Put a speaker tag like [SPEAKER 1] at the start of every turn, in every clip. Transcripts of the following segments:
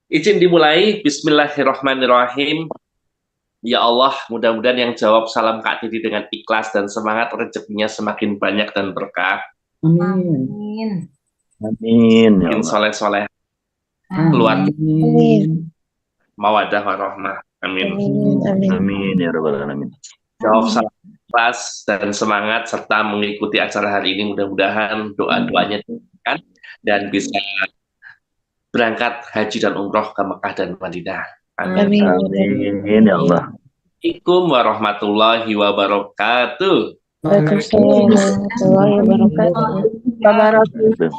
[SPEAKER 1] Izin dimulai, Bismillahirrahmanirrahim. Ya Allah, mudah-mudahan yang jawab salam Kak Didi dengan ikhlas dan semangat rezekinya semakin banyak dan berkah.
[SPEAKER 2] Amin.
[SPEAKER 3] Amin.
[SPEAKER 2] Amin ya
[SPEAKER 1] Makin
[SPEAKER 2] Allah.
[SPEAKER 1] soleh-soleh, keluarga
[SPEAKER 2] Amin.
[SPEAKER 1] mawadah warahmah. Amin.
[SPEAKER 4] Amin, amin.
[SPEAKER 2] Amin ya Rabbal Alamin.
[SPEAKER 1] Jawab
[SPEAKER 3] Amin.
[SPEAKER 1] salam ikhlas dan semangat serta mengikuti acara hari ini. Mudah-mudahan doa-doanya dikabulkan dan bisa berangkat haji dan umroh ke Mekah dan Madinah. Amin.
[SPEAKER 4] Amin, amin.
[SPEAKER 2] Amin ya Allah.
[SPEAKER 1] Assalamualaikum warahmatullahi wabarakatuh.
[SPEAKER 4] Waalaikumsalam warahmatullahi wabarakatuh.
[SPEAKER 2] Wabarakatuh.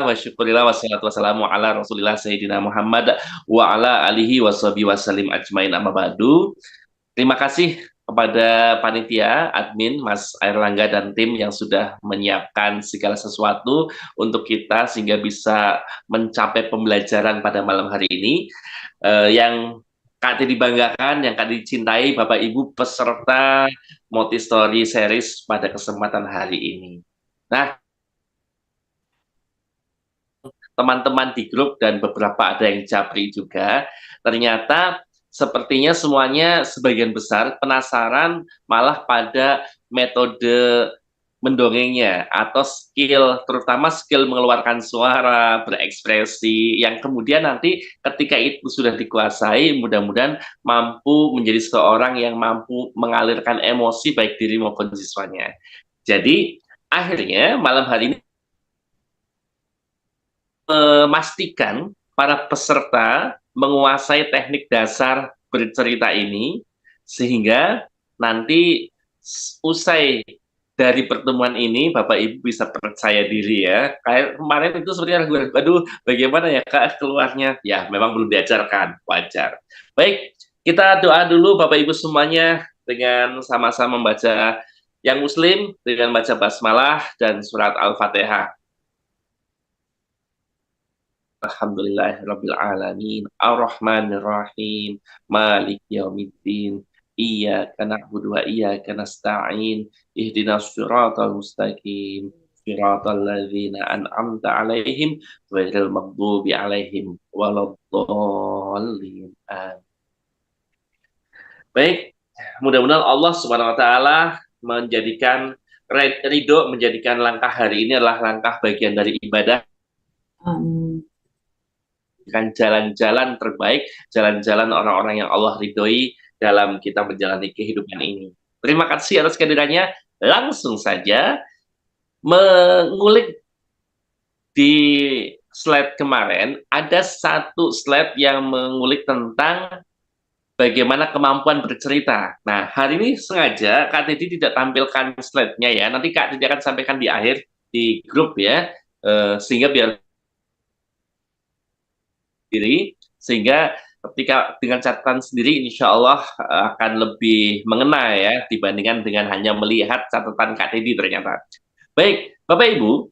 [SPEAKER 1] Wa syukurillah wassalatu wassalamu ala rasulillah sayyidina Muhammad wa ala alihi washabihi wasallim ajmain amma ba'du. Terima kasih kepada panitia, admin, Mas Airlangga dan tim yang sudah menyiapkan segala sesuatu untuk kita sehingga bisa mencapai pembelajaran pada malam hari ini. Yang Kak Titi dibanggakan, yang Kak dicintai Bapak Ibu peserta Multistory Series pada kesempatan hari ini. Nah, teman-teman di grup dan beberapa ada yang japri juga, ternyata sepertinya semuanya sebagian besar penasaran malah pada metode mendongengnya atau skill, terutama skill mengeluarkan suara, berekspresi, yang kemudian nanti ketika itu sudah dikuasai, mudah-mudahan mampu menjadi seorang yang mampu mengalirkan emosi baik diri maupun siswanya. Jadi, akhirnya malam hari ini memastikan para peserta menguasai teknik dasar bercerita ini sehingga nanti usai dari pertemuan ini Bapak Ibu bisa percaya diri ya. Kayak kemarin itu sepertinya ragu-ragu, aduh bagaimana ya Kak keluarnya? Ya memang belum diajarkan, wajar. Baik, kita doa dulu Bapak Ibu semuanya dengan sama-sama membaca yang Muslim dengan baca basmalah dan surat Al-Fatihah. Alhamdulillahirabbil alamin arrahmanir rahim maliki yaumiddin iyyaka na'budu wa iyyaka nasta'in ihdinas siratal mustaqim siratal ladzina an'amta 'alaihim ghairil maghdubi 'alaihim waladdallin. Baik, mudah-mudahan Allah Subhanahu wa taala menjadikan ridho, menjadikan langkah hari ini adalah langkah bagian dari ibadah,
[SPEAKER 3] Amin.
[SPEAKER 1] dengan jalan-jalan terbaik, jalan-jalan orang-orang yang Allah ridhoi dalam kita menjalani kehidupan ini. Terima kasih atas kehadirannya. Langsung saja mengulik di slide kemarin, ada satu slide yang mengulik tentang bagaimana kemampuan bercerita. Nah, hari ini sengaja Kak Titi tidak tampilkan slide-nya ya. Nanti Kak Titi akan sampaikan di akhir di grup ya, sehingga biar diri, sehingga ketika dengan catatan sendiri insya Allah akan lebih mengena ya dibandingkan dengan hanya melihat catatan Kak Teddy ternyata. Baik, Bapak Ibu,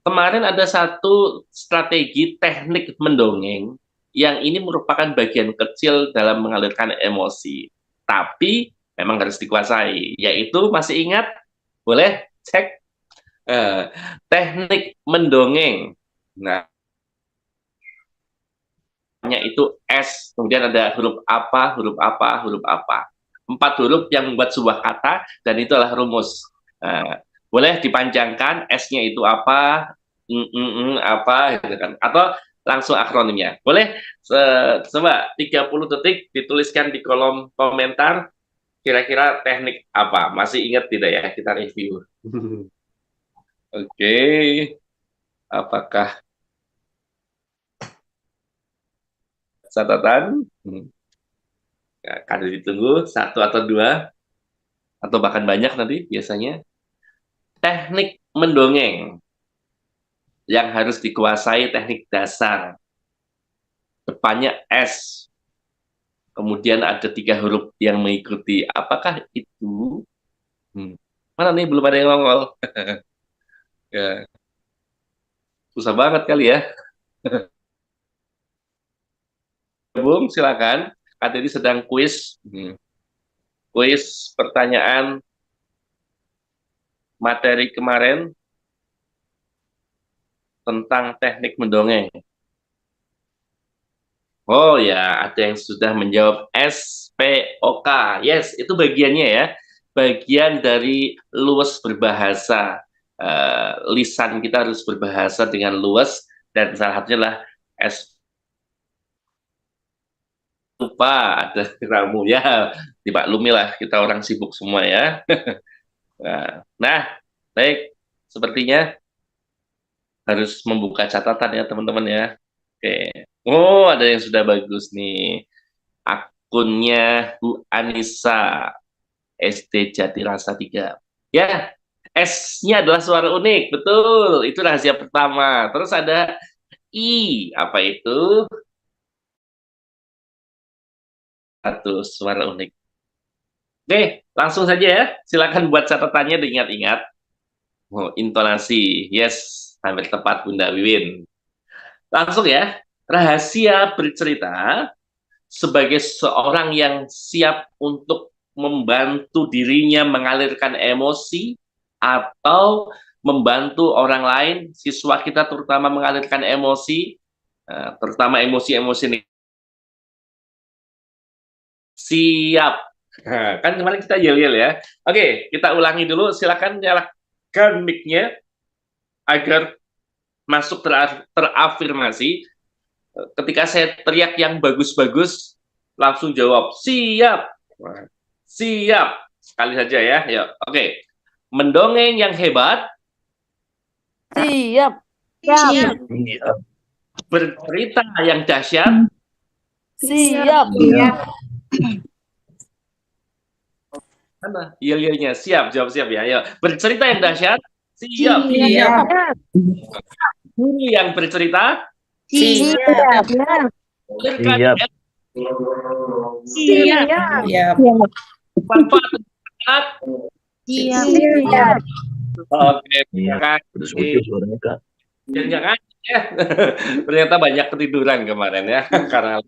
[SPEAKER 1] kemarin ada satu strategi teknik mendongeng yang ini merupakan bagian kecil dalam mengalirkan emosi, tapi memang harus dikuasai, yaitu masih ingat? Boleh cek teknik mendongeng. Nah, itu S, kemudian ada huruf apa, huruf apa, huruf apa. 4 huruf yang membuat sebuah kata, dan itu adalah rumus. Nah, boleh dipanjangkan, S-nya itu apa, apa, gitu kan. Atau langsung akronimnya. Boleh, coba 30 detik dituliskan di kolom komentar, kira-kira teknik apa. Masih ingat tidak ya, kita review. Oke, apakah catatan? Ya, kan ditunggu 1 atau 2 atau bahkan banyak nanti biasanya. Teknik mendongeng yang harus dikuasai, teknik dasar. Depannya S. Kemudian ada 3 huruf yang mengikuti. Apakah itu? Mana nih belum ada yang nongol. Ya, susah banget kali ya. Bung, silakan. Kak Teddy sedang kuis. Kuis pertanyaan materi kemarin tentang teknik mendongeng. Oh ya, ada yang sudah menjawab SPOK. Yes, itu bagiannya ya. Bagian dari luwes berbahasa. Lisan kita harus berbahasa dengan luwes, dan salah satunya adalah S. Lupa, ada ramu ya. Dimaklumi lah, kita orang sibuk semua ya. Nah, baik. Sepertinya harus membuka catatan ya teman-teman ya. Oke. Oh, ada yang sudah bagus nih. Akunnya Bu Anissa, SD Jatirasa 3. Ya, S-nya adalah suara unik. Betul, itu rahasia pertama. Terus ada I, apa itu? Satu suara unik. Oke, langsung saja ya. Silakan buat catatannya, diingat-ingat. Oh, intonasi. Yes, hampir tepat Bunda Wiwin. Langsung ya. Rahasia bercerita sebagai seorang yang siap untuk membantu dirinya mengalirkan emosi atau membantu orang lain, siswa kita terutama mengalirkan emosi, terutama emosi-emosi ini. Siap. Nah, kan kemarin kita yel-yel ya. Oke, kita ulangi dulu. Silakan nyalakan mic-nya agar masuk terafirmasi. Ketika saya teriak yang bagus-bagus, langsung jawab, siap. Siap. Sekali saja ya. Ya, oke. Mendongeng yang hebat,
[SPEAKER 4] Siap.
[SPEAKER 3] Siap.
[SPEAKER 2] Siap.
[SPEAKER 1] bercerita yang dahsyat,
[SPEAKER 4] Siap.
[SPEAKER 3] Siap.
[SPEAKER 1] mana yel-yelnya? Siap, jawab siap ya. Ayo. Bercerita yang dahsyat, siap.
[SPEAKER 3] Siap.
[SPEAKER 1] Guru yang bercerita,
[SPEAKER 3] Siap.
[SPEAKER 1] alirkan
[SPEAKER 2] Siap.
[SPEAKER 3] Siap. Siap.
[SPEAKER 1] manfaat anak.
[SPEAKER 3] Siap.
[SPEAKER 1] Oke,
[SPEAKER 2] Iya.
[SPEAKER 1] terima kasih.
[SPEAKER 2] Putus-putus suaranya, Kak.
[SPEAKER 1] Jangan ya. Ternyata banyak ketiduran kemarin ya karena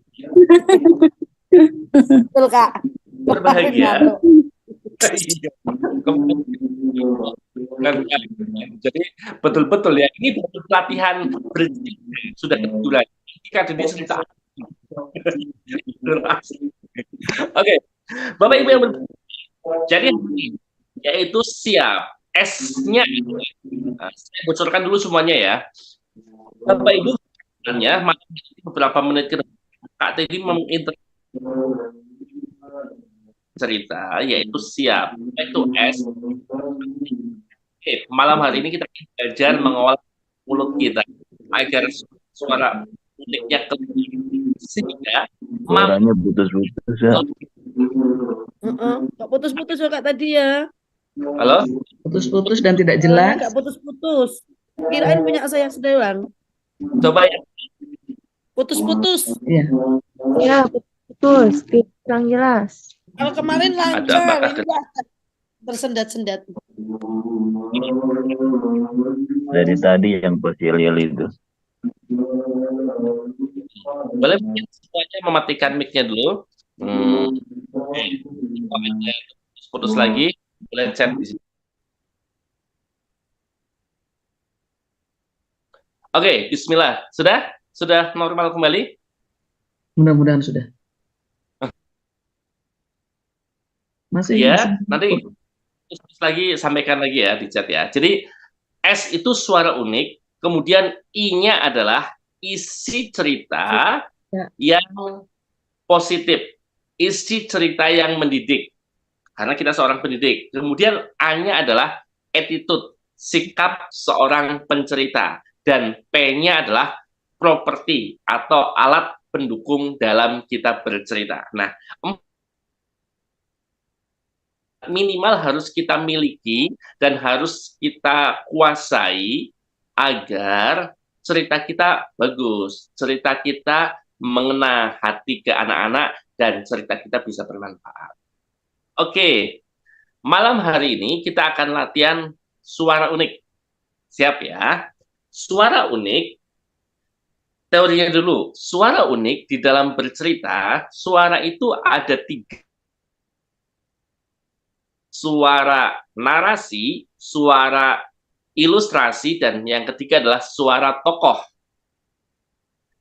[SPEAKER 4] Betul, Kak.
[SPEAKER 1] berbahagia. Iya. Jadi betul-betul ya, ini betul pelatihan bercerita sudah ketiduran. Jika ada di cerita. Oke, Bapak Ibu yang jadi yaitu siap. S-nya saya bocorkan dulu semuanya ya. Bapak Ibu sebenarnya beberapa menit ke depan Kak Teddy cerita yaitu siap, yaitu S. Oke, malam hari ini kita belajar mengolah mulut kita agar suara uniknya keluar sehingga
[SPEAKER 2] Suaranya putus-putus ya.
[SPEAKER 5] Kak putus-putus ya Kak tadi ya.
[SPEAKER 1] halo,
[SPEAKER 3] Putus-putus dan tidak
[SPEAKER 5] Suaranya
[SPEAKER 3] jelas.
[SPEAKER 5] Kak putus-putus. Kirain punya saya sedang.
[SPEAKER 1] coba ya.
[SPEAKER 5] Putus-putus.
[SPEAKER 3] Iya.
[SPEAKER 4] Ya, betul. Kurang jelas.
[SPEAKER 5] Kalau kemarin
[SPEAKER 1] Ada
[SPEAKER 5] lancar,
[SPEAKER 1] Mbak
[SPEAKER 5] ini Kak tersendat-sendat.
[SPEAKER 2] Dari tadi yang pas yel-yel itu.
[SPEAKER 1] Boleh mungkin semuanya mematikan mic-nya dulu. Oke. Putus lagi, boleh chat di sini. Oke, Bismillah. Sudah normal kembali?
[SPEAKER 3] Mudah-mudahan sudah. Masih.
[SPEAKER 1] Ya, nanti terus lagi sampaikan lagi ya di chat ya. Jadi S itu suara unik, kemudian I-nya adalah isi cerita yang positif, isi cerita yang mendidik. Karena kita seorang pendidik. Kemudian A-nya adalah attitude, sikap seorang pencerita. Dan P-nya adalah properti atau alat pendukung dalam kita bercerita. Nah, minimal harus kita miliki dan harus kita kuasai agar cerita kita bagus, cerita kita mengena hati ke anak-anak, dan cerita kita bisa bermanfaat. Oke, malam hari ini kita akan latihan suara unik. Siap ya? Suara unik, teorinya dulu. Suara unik di dalam bercerita, suara itu ada 3. Suara narasi, suara ilustrasi, dan yang ketiga adalah suara tokoh.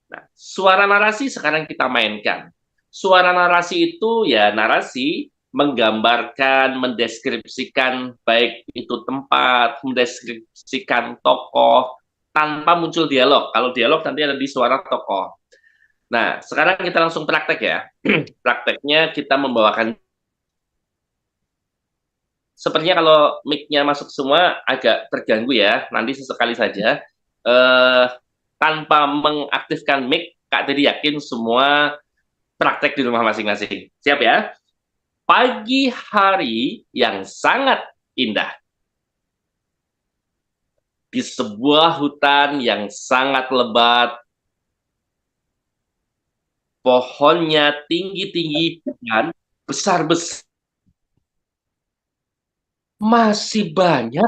[SPEAKER 1] Nah, suara narasi sekarang kita mainkan. Suara narasi itu ya narasi menggambarkan, mendeskripsikan baik itu tempat, mendeskripsikan tokoh tanpa muncul dialog. Kalau dialog nanti ada di suara tokoh. Nah, sekarang kita langsung praktek ya. Prakteknya kita membawakan. Sepertinya kalau mic-nya masuk semua agak terganggu ya. Nanti sesekali saja. Tanpa mengaktifkan mic, Kak Teddy yakin semua praktek di rumah masing-masing. Siap ya? Pagi hari yang sangat indah. Di sebuah hutan yang sangat lebat, pohonnya tinggi-tinggi dan besar-besar. Masih banyak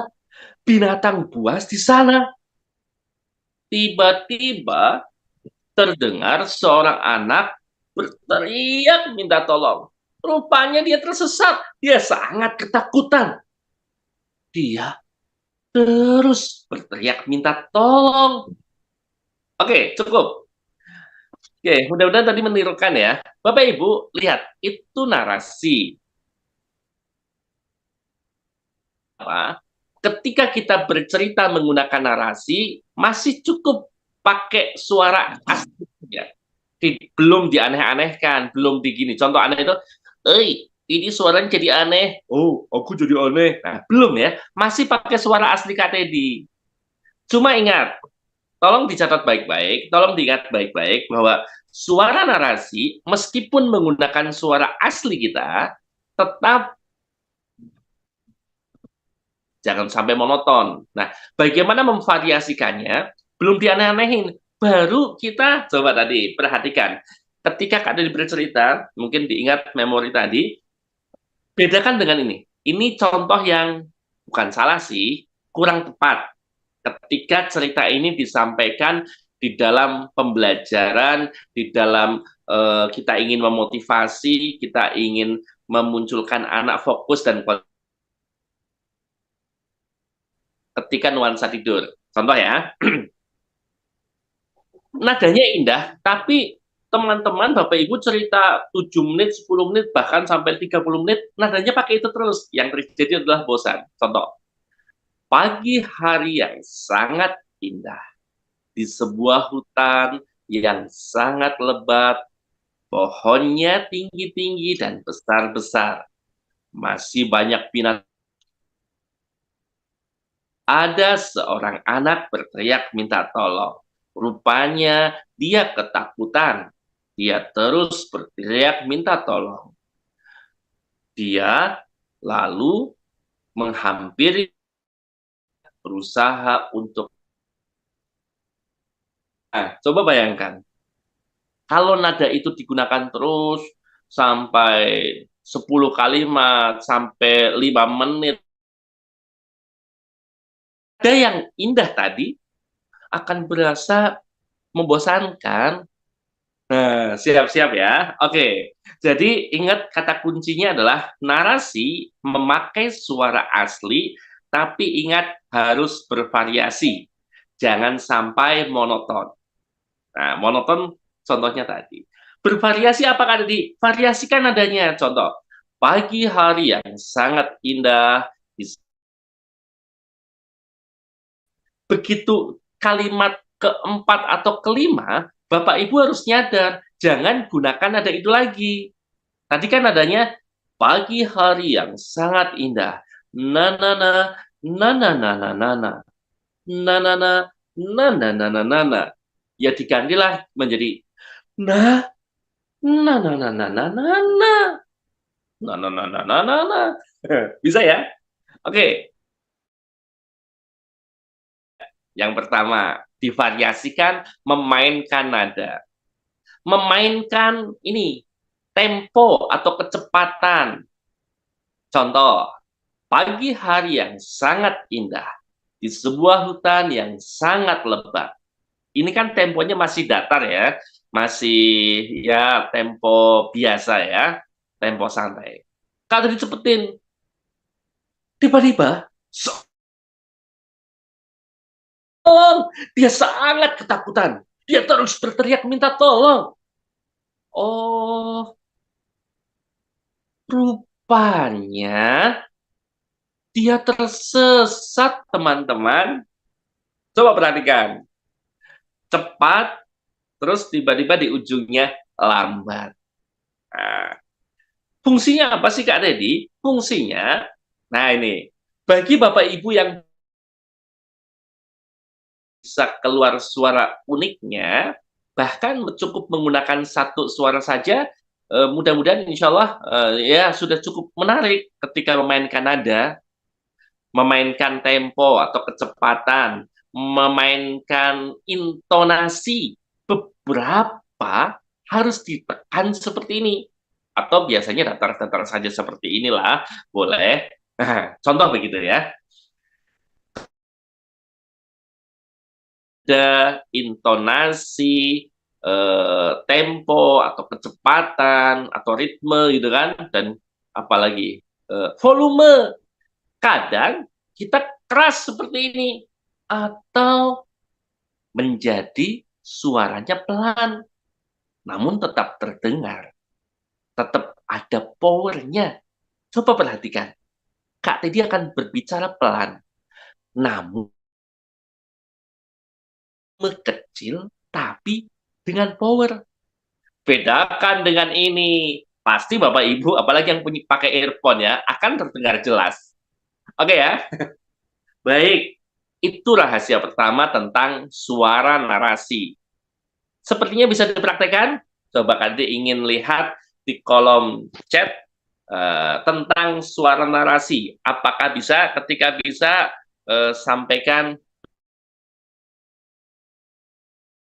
[SPEAKER 1] binatang buas di sana. Tiba-tiba terdengar seorang anak berteriak minta tolong. Rupanya dia tersesat. Dia sangat ketakutan. Dia terus berteriak minta tolong. Oke, cukup. Oke, mudah-mudahan tadi menirukan ya. Bapak Ibu, lihat, itu narasi. Ketika kita bercerita menggunakan narasi, masih cukup pakai suara asli ya. Belum dianeh-anehkan, belum digini. Contoh aneh itu, ini suaranya jadi aneh. Oh, aku jadi aneh. Nah, belum ya. Masih pakai suara asli Kak Teddy. Cuma ingat, tolong dicatat baik-baik, tolong diingat baik-baik bahwa suara narasi, meskipun menggunakan suara asli kita, tetap jangan sampai monoton. Nah, bagaimana memvariasikannya? Belum dianeh-anehin. Baru kita, coba tadi, perhatikan. Ketika Kak Teddy bercerita, mungkin diingat memori tadi, bedakan dengan ini. Ini contoh yang bukan salah sih, kurang tepat. Ketika cerita ini disampaikan di dalam pembelajaran, di dalam kita ingin memotivasi, kita ingin memunculkan anak fokus dan ketika nuansa tidur. Contoh ya, nadanya indah, tapi teman-teman, Bapak Ibu cerita 7 menit, 10 menit, bahkan sampai 30 menit, nadanya pakai itu terus. Yang terjadi adalah bosan. Contoh, pagi hari yang sangat indah, di sebuah hutan yang sangat lebat, pohonnya tinggi-tinggi dan besar-besar. Masih banyak binatang. Ada seorang anak berteriak minta tolong. Rupanya dia ketakutan. Dia terus berteriak minta tolong. Dia lalu menghampiri, berusaha untuk. Nah, coba bayangkan. Kalau nada itu digunakan terus sampai 10 kalimat, sampai 5 menit, nada yang indah tadi akan berasa membosankan. Nah, siap-siap ya. Oke, jadi ingat kata kuncinya adalah narasi memakai suara asli, tapi ingat harus bervariasi. Jangan sampai monoton. Nah, monoton contohnya tadi. Bervariasi apakah tadi? Variasikan nadanya. Contoh, pagi hari yang sangat indah. Begitu kalimat keempat atau kelima, Bapak Ibu harus nyadar, jangan gunakan nada itu lagi. Tadi kan nadanya pagi hari yang sangat indah. Na na na na na na na na na na na na na na na na na na. Ya digantilah menjadi na na na na na na na na na na na na na na. Bisa ya? Oke. Yang pertama, divariasikan memainkan nada. Memainkan ini tempo atau kecepatan. Contoh, pagi hari yang sangat indah di sebuah hutan yang sangat lebat. Ini kan temponya masih datar ya, masih ya tempo biasa ya, tempo santai. Kalau dicepetin, tiba-tiba dia sangat ketakutan. Dia terus berteriak minta tolong. Oh, rupanya dia tersesat, teman-teman. Coba perhatikan. Cepat, terus tiba-tiba di ujungnya lambat. Nah, fungsinya apa sih Kak Dedi? Fungsinya, nah ini, bagi Bapak Ibu yang bisa keluar suara uniknya, bahkan cukup menggunakan satu suara saja, mudah-mudahan insya Allah ya sudah cukup menarik ketika memainkan nada, memainkan tempo atau kecepatan, memainkan intonasi. Beberapa harus ditekan seperti ini. Atau biasanya datar-datar saja seperti inilah, boleh. Nah, contoh begitu ya. Ada intonasi, tempo, atau kecepatan, atau ritme gitu kan. Dan apalagi volume. Kadang kita keras seperti ini. Atau menjadi suaranya pelan. Namun tetap terdengar. Tetap ada powernya. Coba perhatikan. Kak Teddy akan berbicara pelan. Namun kecil tapi dengan power. Bedakan dengan ini. Pasti Bapak Ibu, apalagi yang punya pakai earphone ya, akan terdengar jelas. Oke ya? Baik. Itu rahasia pertama tentang suara narasi. Sepertinya bisa dipraktekkan. Coba Kak Teddy ingin lihat di kolom chat tentang suara narasi. Apakah bisa? Ketika bisa, sampaikan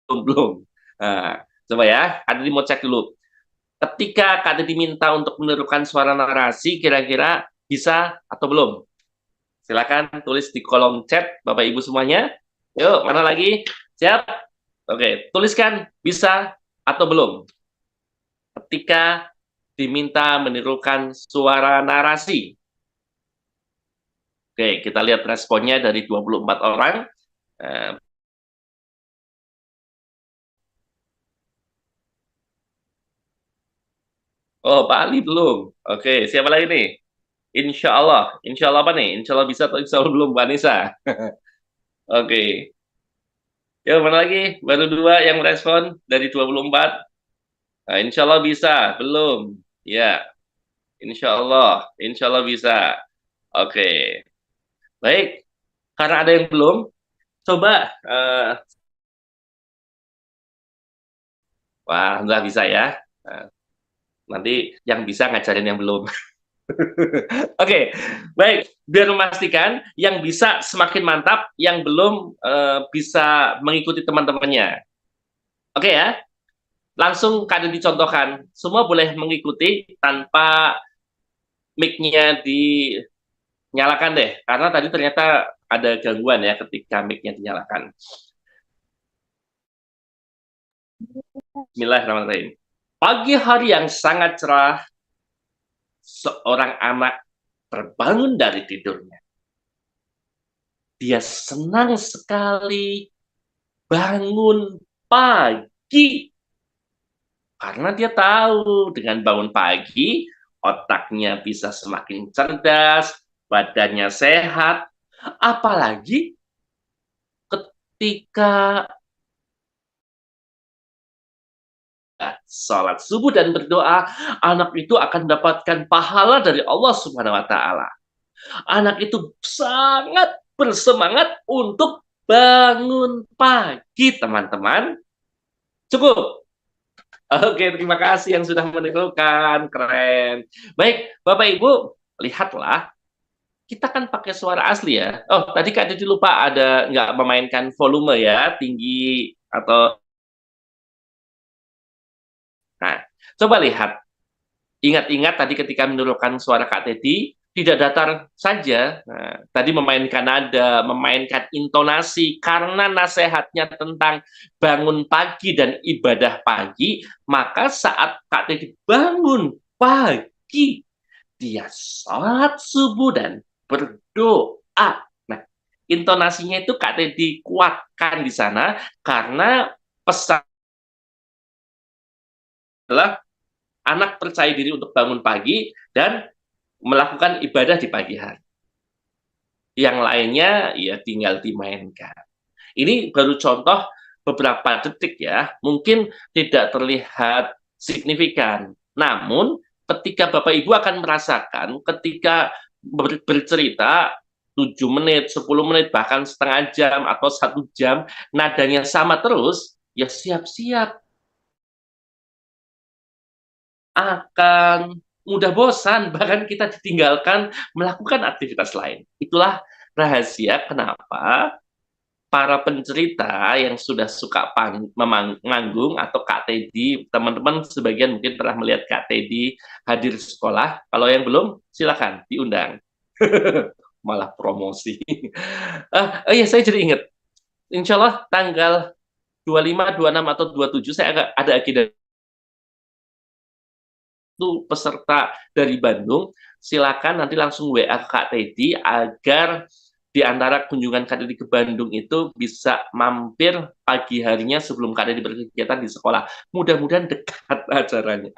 [SPEAKER 1] belum. Nah, coba ya, Kak Didi mau cek dulu. Ketika Kak Didi diminta untuk menirukan suara narasi, kira-kira bisa atau belum? Silakan tulis di kolom chat, Bapak Ibu semuanya. Yuk, mana lagi? Siap? Oke, tuliskan bisa atau belum. Ketika diminta menirukan suara narasi. Oke, kita lihat responnya dari 24 orang. Oh, Pak Ali belum. Oke, siapa lagi nih? Insya Allah. Insya Allah apa nih? Insya Allah bisa atau insya Allah belum, Mbak Nisa? Oke. Yuk, mana lagi? Baru dua yang respon dari 24. Nah, insya Allah bisa. Belum. Ya, insya Allah. Insya Allah bisa. Oke. Baik. Karena ada yang belum, coba. Wah, nggak bisa ya. Nanti yang bisa ngajarin yang belum. Oke, baik. Biar memastikan yang bisa semakin mantap, yang belum bisa mengikuti teman-temannya. Oke ya, langsung kadang dicontohkan. Semua boleh mengikuti tanpa mic-nya dinyalakan deh, karena tadi ternyata ada gangguan ya ketika mic-nya dinyalakan. Bismillahirrahmanirrahim. Pagi hari yang sangat cerah, seorang anak terbangun dari tidurnya. Dia senang sekali bangun pagi. Karena dia tahu dengan bangun pagi, otaknya bisa semakin cerdas, badannya sehat. Apalagi ketika sholat subuh dan berdoa, anak itu akan mendapatkan pahala dari Allah Subhanahu wa Ta'ala. Anak itu sangat bersemangat untuk bangun pagi, teman-teman. Cukup. Oke, terima kasih yang sudah menirukan. Keren. Baik, Bapak Ibu, lihatlah. Kita kan pakai suara asli ya. Oh, tadi Kak Didi lupa ada nggak memainkan volume ya, tinggi atau... Nah, coba lihat. Ingat-ingat tadi ketika menirukan suara Kak Teddy, tidak datar saja. Nah, tadi memainkan nada, memainkan intonasi, karena nasihatnya tentang bangun pagi dan ibadah pagi, maka saat Kak Teddy bangun pagi, dia sholat subuh dan berdoa. Nah, intonasinya itu Kak Teddy kuatkan di sana, karena pesan adalah anak percaya diri untuk bangun pagi dan melakukan ibadah di pagi hari. Yang lainnya ya tinggal dimainkan. Ini baru contoh beberapa detik ya, mungkin tidak terlihat signifikan. Namun ketika Bapak Ibu akan merasakan ketika bercerita 7 menit, 10 menit, bahkan setengah jam atau 1 jam, nadanya sama terus, ya siap-siap akan mudah bosan, bahkan kita ditinggalkan melakukan aktivitas lain. Itulah rahasia kenapa para pencerita yang sudah suka manggung atau Kak Teddy, teman-teman sebagian mungkin pernah melihat Kak Teddy hadir di sekolah. Kalau yang belum, silakan diundang. Malah promosi. Iya, saya jadi ingat. Insya Allah tanggal 25, 26, atau 27 saya ada agenda itu peserta dari Bandung, silakan nanti langsung WA Kak Teddy agar di antara kunjungan Kak Teddy ke Bandung itu bisa mampir pagi harinya sebelum Kak Teddy berkegiatan di sekolah. Mudah-mudahan dekat acaranya,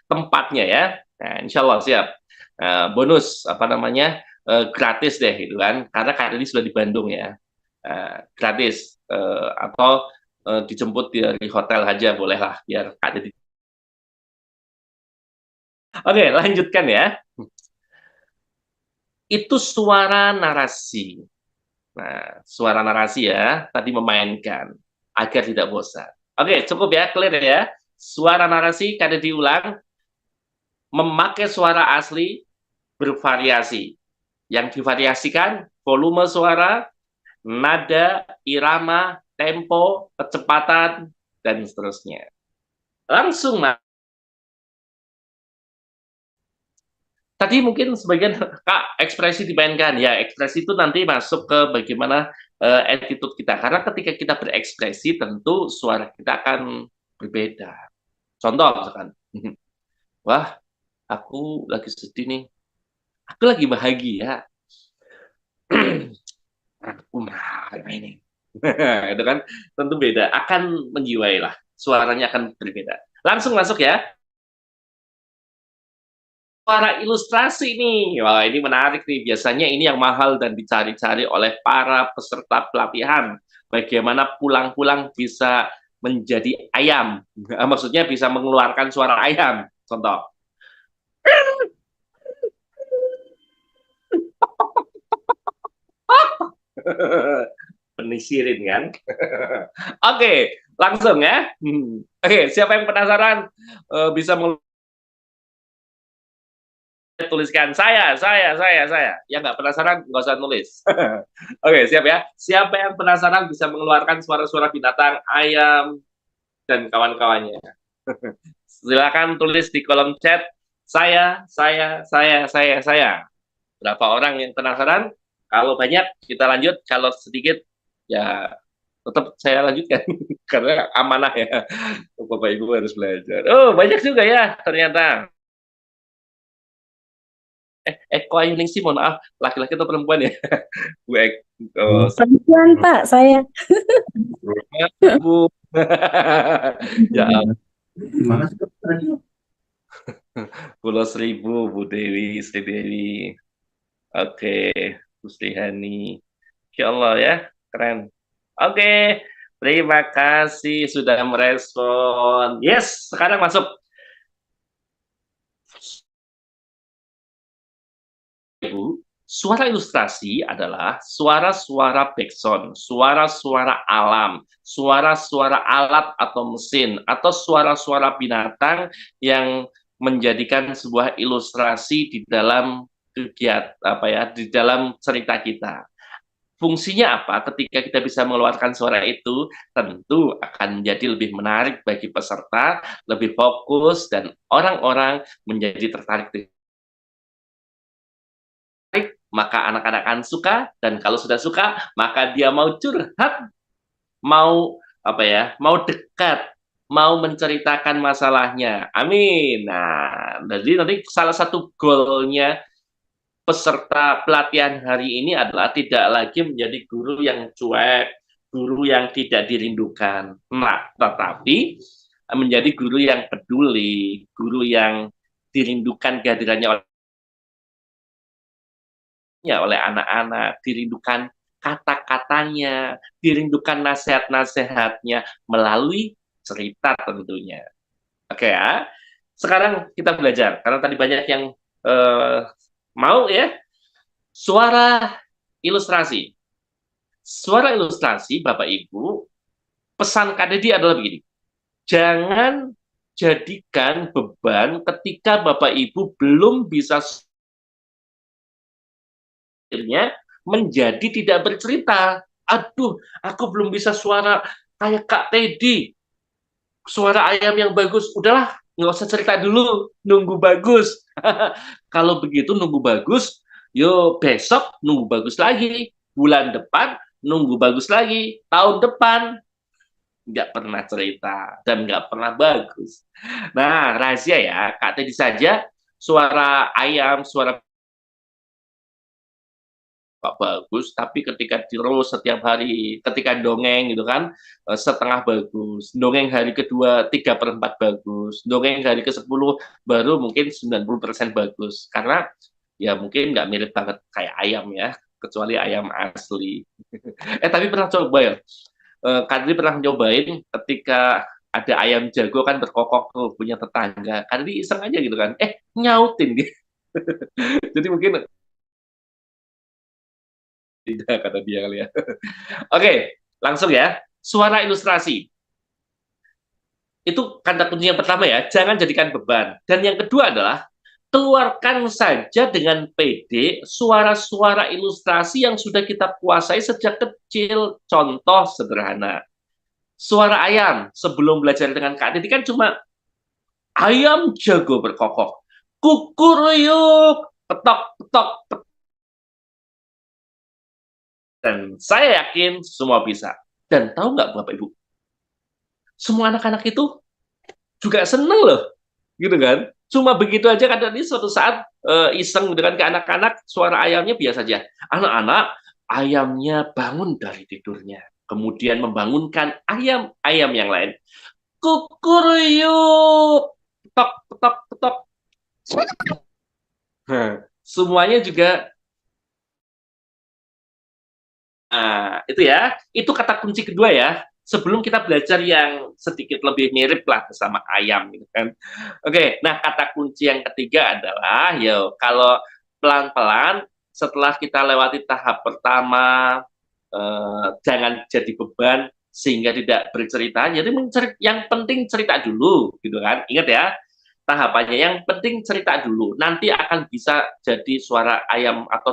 [SPEAKER 1] tempatnya ya. Nah, insya Allah siap. Bonus gratis deh gitu kan, karena Kak Teddy sudah di Bandung ya. Gratis atau dijemput dari hotel aja bolehlah biar Kak Teddy. Oke, lanjutkan ya. Itu suara narasi. Nah, suara narasi ya, tadi memainkan agar tidak bosan. Oke, cukup ya, clear ya. Suara narasi kada diulang, memakai suara asli, bervariasi. Yang divariasikan, volume suara, nada, irama, tempo, kecepatan, dan seterusnya. Langsung, tadi mungkin sebagian, Kak, ekspresi dimainkan. Ya, ekspresi itu nanti masuk ke bagaimana attitude kita. Karena ketika kita berekspresi, tentu suara kita akan berbeda. Contoh, misalkan, wah, aku lagi sedih nih. Aku lagi bahagia. Aku marah ini. Itu kan tentu beda. Akan menjiwai lah. Suaranya akan berbeda. Langsung masuk ya. Suara ilustrasi nih. Wah, ini menarik nih. Biasanya ini yang mahal dan dicari-cari oleh para peserta pelatihan. Bagaimana pulang-pulang bisa menjadi ayam. Maksudnya bisa mengeluarkan suara ayam. Contoh. Penisirin kan? Oke, langsung ya. Oke, siapa yang penasaran bisa tuliskan saya. Yang nggak penasaran nggak usah nulis. Oke, siap ya. Siapa yang penasaran bisa mengeluarkan suara-suara binatang, ayam, dan kawan-kawannya. Silakan tulis di kolom chat. Saya. Berapa orang yang penasaran? Kalau banyak kita lanjut. Kalau sedikit ya tetap saya lanjutkan karena amanah ya. Bapak Ibu harus belajar. Oh, banyak juga ya ternyata. Eko Ayuningsi, mohon maaf, laki-laki atau perempuan ya?
[SPEAKER 4] Perempuan, Pak, saya.
[SPEAKER 1] Bu. Ya, Pulau Seribu, Bu Dewi, Sri Dewi. Oke, Bu Srihani. Insya Allah ya, keren. Oke, terima kasih sudah merespon. Yes, sekarang masuk. Ibu, suara ilustrasi adalah suara-suara backsound, suara-suara alam, suara-suara alat atau mesin, atau suara-suara binatang yang menjadikan sebuah ilustrasi di dalam kegiatan di dalam cerita kita. Fungsinya apa? Ketika kita bisa mengeluarkan suara itu, tentu akan menjadi lebih menarik bagi peserta, lebih fokus, dan orang-orang menjadi tertarik dengan maka anak-anak akan suka, dan kalau sudah suka, maka dia mau curhat, mau mau dekat, mau menceritakan masalahnya. Amin. Nah, jadi nanti salah satu goalnya peserta pelatihan hari ini adalah tidak lagi menjadi guru yang cuek, guru yang tidak dirindukan. Nah, tetapi menjadi guru yang peduli, guru yang dirindukan kehadirannya oleh anak-anak, dirindukan kata-katanya, dirindukan nasihat-nasihatnya melalui cerita tentunya. Oke ya. Sekarang kita belajar karena tadi banyak yang mau ya. Suara ilustrasi. Suara ilustrasi Bapak Ibu, pesan Kak Dedi adalah begini. Jangan jadikan beban ketika Bapak Ibu belum bisa akhirnya menjadi tidak bercerita. Aduh, aku belum bisa suara kayak Kak Teddy. Suara ayam yang bagus. Udahlah, nggak usah cerita dulu. Nunggu bagus. Kalau begitu nunggu bagus, yuk besok nunggu bagus lagi. Bulan depan nunggu bagus lagi. Tahun depan nggak pernah cerita dan nggak pernah bagus. Nah, rahasia ya, Kak Teddy saja suara ayam, suara Pak bagus, tapi ketika terus setiap hari, ketika dongeng gitu kan, setengah bagus, dongeng hari kedua 3/4 bagus, dongeng hari ke-10 baru mungkin 90% bagus, karena ya mungkin nggak mirip banget kayak ayam ya, kecuali ayam asli. Tapi pernah coba ya, Kadri pernah nyobain ketika ada ayam jago kan berkokok tuh punya tetangga, Kadri iseng aja gitu kan, nyautin gitu. Jadi mungkin tidak kata dia kali ya. Oke, langsung ya. Suara ilustrasi. Itu kata kunci yang pertama ya, jangan jadikan beban. Dan yang kedua adalah, keluarkan saja dengan PD suara-suara ilustrasi yang sudah kita kuasai sejak kecil. Contoh sederhana. Suara ayam, sebelum belajar dengan Kak Titi kan cuma, ayam jago berkokok. Kukuruyuk, petok, petok, petok. Dan saya yakin semua bisa. Dan tahu nggak Bapak Ibu? Semua anak-anak itu juga seneng loh, gitu kan? Cuma begitu aja kadang ini suatu saat iseng dengan ke anak-anak, suara ayamnya biasa saja. Anak-anak, ayamnya bangun dari tidurnya. Kemudian membangunkan ayam-ayam yang lain. Kukuruyuk, petok, petok, petok. Semuanya juga. Nah, itu ya. Itu kata kunci kedua ya. Sebelum kita belajar yang sedikit lebih mirip lah bersama ayam gitu kan. Oke, nah kata kunci yang ketiga adalah kalau pelan-pelan setelah kita lewati tahap pertama jangan jadi beban sehingga tidak bercerita. Jadi yang penting cerita dulu gitu kan. Ingat ya, tahapannya yang penting cerita dulu. Nanti akan bisa jadi suara ayam atau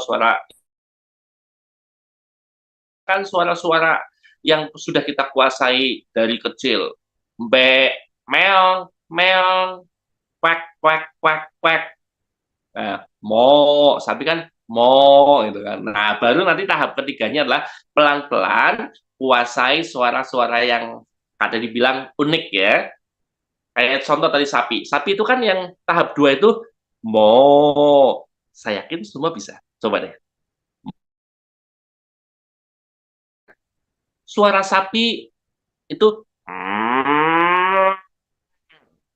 [SPEAKER 1] suara-suara yang sudah kita kuasai dari kecil. Mbe, meong, meong, kwek, kwek, kwek, kwek. Nah, mo, sapi kan mo, gitu kan. Nah, baru nanti tahap ketiganya adalah pelan-pelan kuasai suara-suara yang ada dibilang unik ya. Kayak contoh tadi sapi. Sapi itu kan yang tahap 2 itu mo. Saya yakin semua bisa. Coba deh. Suara sapi itu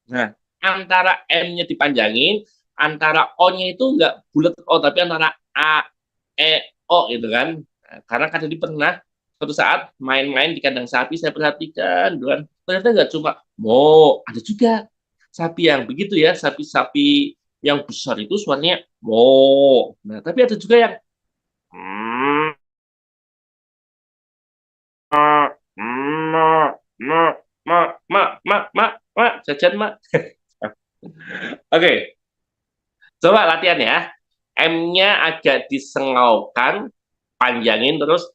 [SPEAKER 1] nah, antara M-nya dipanjangin, antara O-nya itu nggak bulat O, tapi antara A, E, O gitu kan. Nah, karena kan jadi pernah suatu saat main-main di kandang sapi, saya perhatikan, kan, ternyata nggak cuma mo, ada juga sapi yang begitu ya, sapi-sapi yang besar itu suaranya mo. Nah, tapi ada juga yang jajan mak. Oke, coba latihan ya. M-nya agak disengaukan, panjangin terus.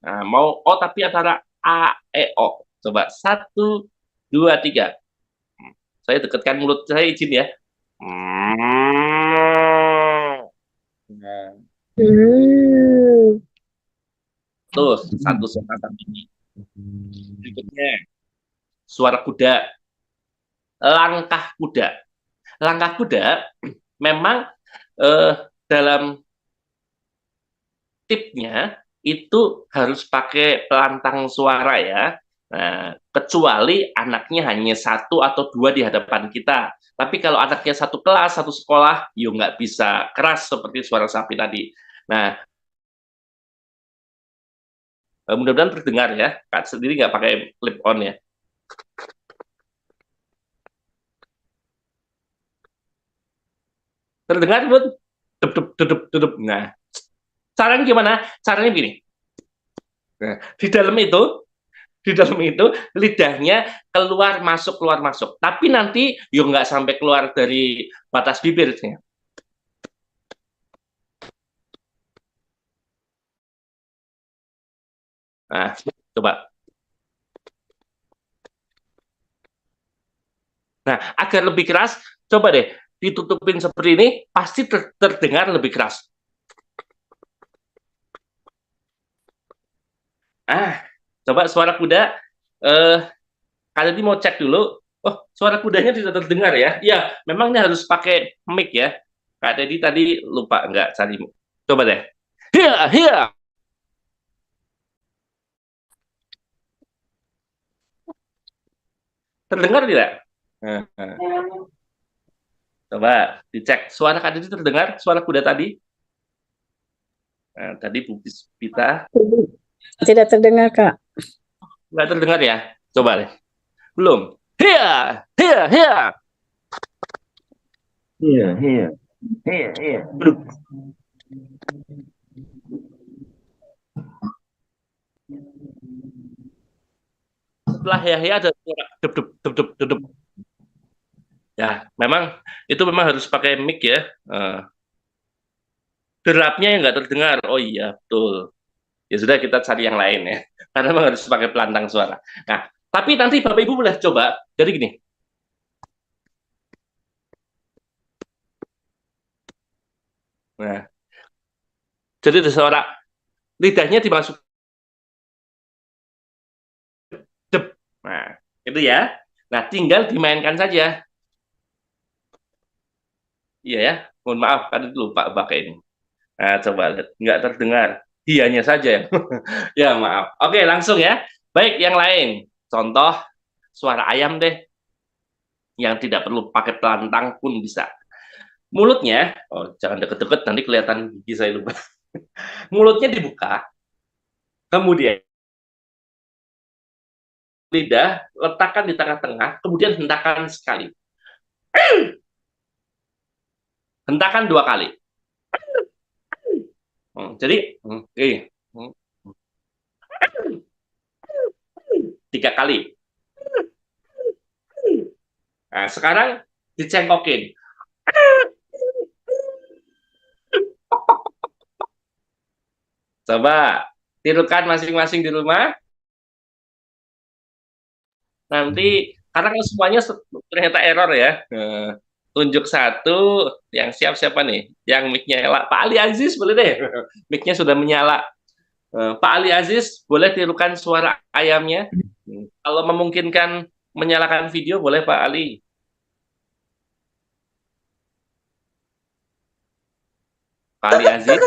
[SPEAKER 1] Nah, mau O tapi antara A, E, O. Coba 1, 2, 3. Saya dekatkan mulut saya izin ya. Nah,
[SPEAKER 4] Hmm.
[SPEAKER 1] terus satu suara ini. Berikutnya suara kuda, langkah kuda. Langkah kuda memang dalam tipnya itu harus pakai pelantang suara ya. Nah, kecuali anaknya hanya satu atau dua di hadapan kita. Tapi kalau anaknya satu kelas, satu sekolah, yuk nggak bisa keras seperti suara sapi tadi. Nah, mudah-mudahan terdengar ya. Kak sendiri nggak pakai clip on ya. Terdengar, Bud? Dudup, dudup, dudup. Nah, caranya gimana? Caranya begini. Nah, di dalam itu lidahnya keluar masuk. Tapi nanti yuk nggak sampai keluar dari batas bibirnya. Nah, coba. Nah, agar lebih keras, coba deh ditutupin seperti ini, pasti terdengar lebih keras. Coba suara kuda. Kalian mau cek dulu. Oh, suara kudanya tidak terdengar ya? Iya, memang ini harus pakai mic ya. Kak Dedi tadi lupa nggak cari. Coba deh. Hiya, hiya. Terdengar tidak? Coba dicek. Suara Kak Dedi terdengar? Suara kuda tadi? Nah, tadi Bu Pita.
[SPEAKER 4] Tidak terdengar, Kak.
[SPEAKER 1] Nggak terdengar ya? Coba deh. Belum. Hiya, hiya, hiya.
[SPEAKER 2] Iya, iya. Iya, iya. Duduk.
[SPEAKER 1] Setelah hiya-hiya ada suara dep-dep, dep-dep, dep-dep. Ya, memang itu memang harus pakai mic ya. Derapnya yang nggak terdengar. Oh iya, betul. Ya sudah kita cari yang lain ya. Karena memang harus pakai pelantang suara. Nah, tapi nanti Bapak Ibu boleh coba. Jadi gini. Nah, jadi ada suara lidahnya dimasuk. Dep. Nah, itu ya. Nah, tinggal dimainkan saja. Iya ya. Mohon maaf, kan lupa pakai ini. Nah, coba lihat. Nggak terdengar. Dianya saja yang. Ya, maaf. Oke, langsung ya. Baik, yang lain. Contoh suara ayam deh. Yang tidak perlu pakai pelantang pun bisa. Mulutnya, oh jangan deket-deket nanti kelihatan gigi saya lupa. Mulutnya dibuka, kemudian lidah letakkan di tengah-tengah, kemudian hentakan sekali. Hentakan 2 kali. Jadi, oke. 3 kali. Nah, sekarang dicengkokin. Coba tirukan masing-masing di rumah. Nanti karena kan semuanya ternyata error ya. Tunjuk satu, yang siap siapa nih? Yang mic-nya nyala. Pak Ali Aziz boleh deh. Mic-nya sudah menyala. Pak Ali Aziz boleh tirukan suara ayamnya. Kalau memungkinkan menyalakan video boleh Pak Ali. Pak Ali Aziz.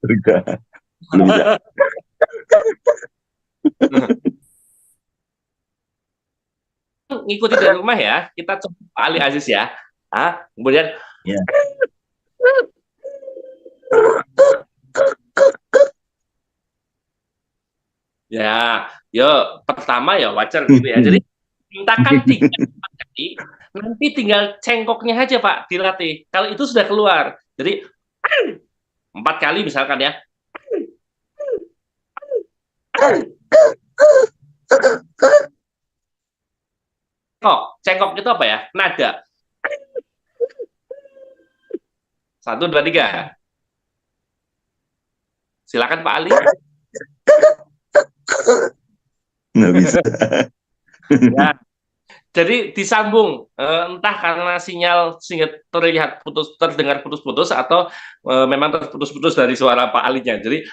[SPEAKER 2] Enggak. Belum bisa.
[SPEAKER 1] Ngikuti dari rumah ya. Kita coba Pak Ali Aziz ya. Kemudian
[SPEAKER 2] Ya.
[SPEAKER 1] ya, pertama ya wajar gitu ya. Jadi mintakan 3 kali, nanti tinggal cengkoknya aja Pak dilatih. Kalau itu sudah keluar, jadi 4 kali misalkan ya. Cengkok itu apa ya? Nada. 1, 2, 3. Silakan Pak Ali.
[SPEAKER 2] Nggak bisa.
[SPEAKER 1] Ya. Jadi disambung, entah karena sinyal sehingga terlihat terdengar putus-putus atau memang terputus-putus dari suara Pak Alinya. Jadi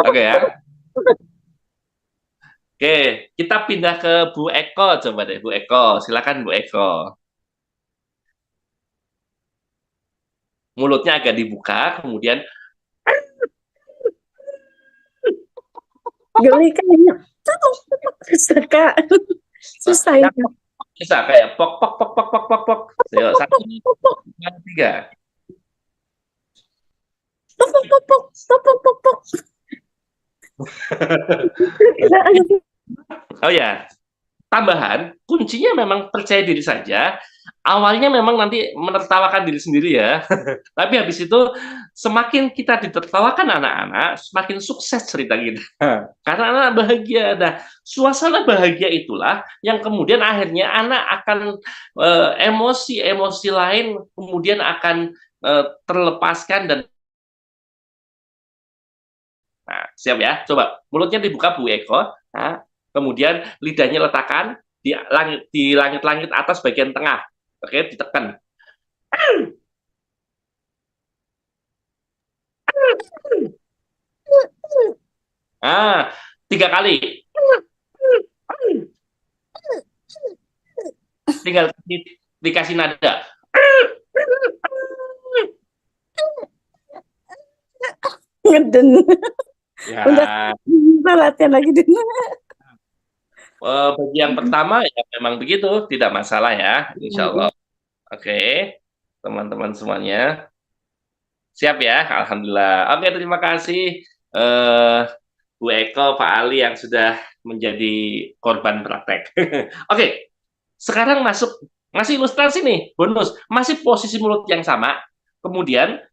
[SPEAKER 1] oke ya. Oke, kita pindah ke Bu Eko coba deh Bu Eko. Silakan Bu Eko. mulutnya agak dibuka, kemudian
[SPEAKER 4] Geli kayaknya. Susah, Kak. Susah
[SPEAKER 1] yang
[SPEAKER 4] itu.
[SPEAKER 1] bisa kayak pok pok pok pok pok pok pok. Yuk, satu, dua, tiga.
[SPEAKER 4] Pok, pok, pok, pok. Pok, pok, pok, pok.
[SPEAKER 1] Oh ya, tambahan, kuncinya memang percaya diri saja. Awalnya memang nanti menertawakan diri sendiri ya. Tapi habis itu semakin kita ditertawakan anak-anak, semakin sukses cerita kita. Karena anak bahagia. Nah, suasana bahagia itulah yang kemudian akhirnya anak akan emosi-emosi lain kemudian akan terlepaskan dan nah, siap ya. Coba mulutnya dibuka Bu Eko. Nah, kemudian lidahnya letakkan di langit-langit atas bagian tengah. Oke, ditekan. Ah, 3 kali. Tinggal dikasih nada.
[SPEAKER 4] Ngeden. Udah
[SPEAKER 1] Ya,
[SPEAKER 4] bisa latihan lagi deh.
[SPEAKER 1] bagi yang pertama ya memang begitu, tidak masalah ya, insya Allah. Oke, teman-teman semuanya. Siap ya, Alhamdulillah. Oke, terima kasih Bu Eko, Pak Ali yang sudah menjadi korban praktek. Oke, sekarang masih ilustrasi nih, bonus. Masih posisi mulut yang sama, kemudian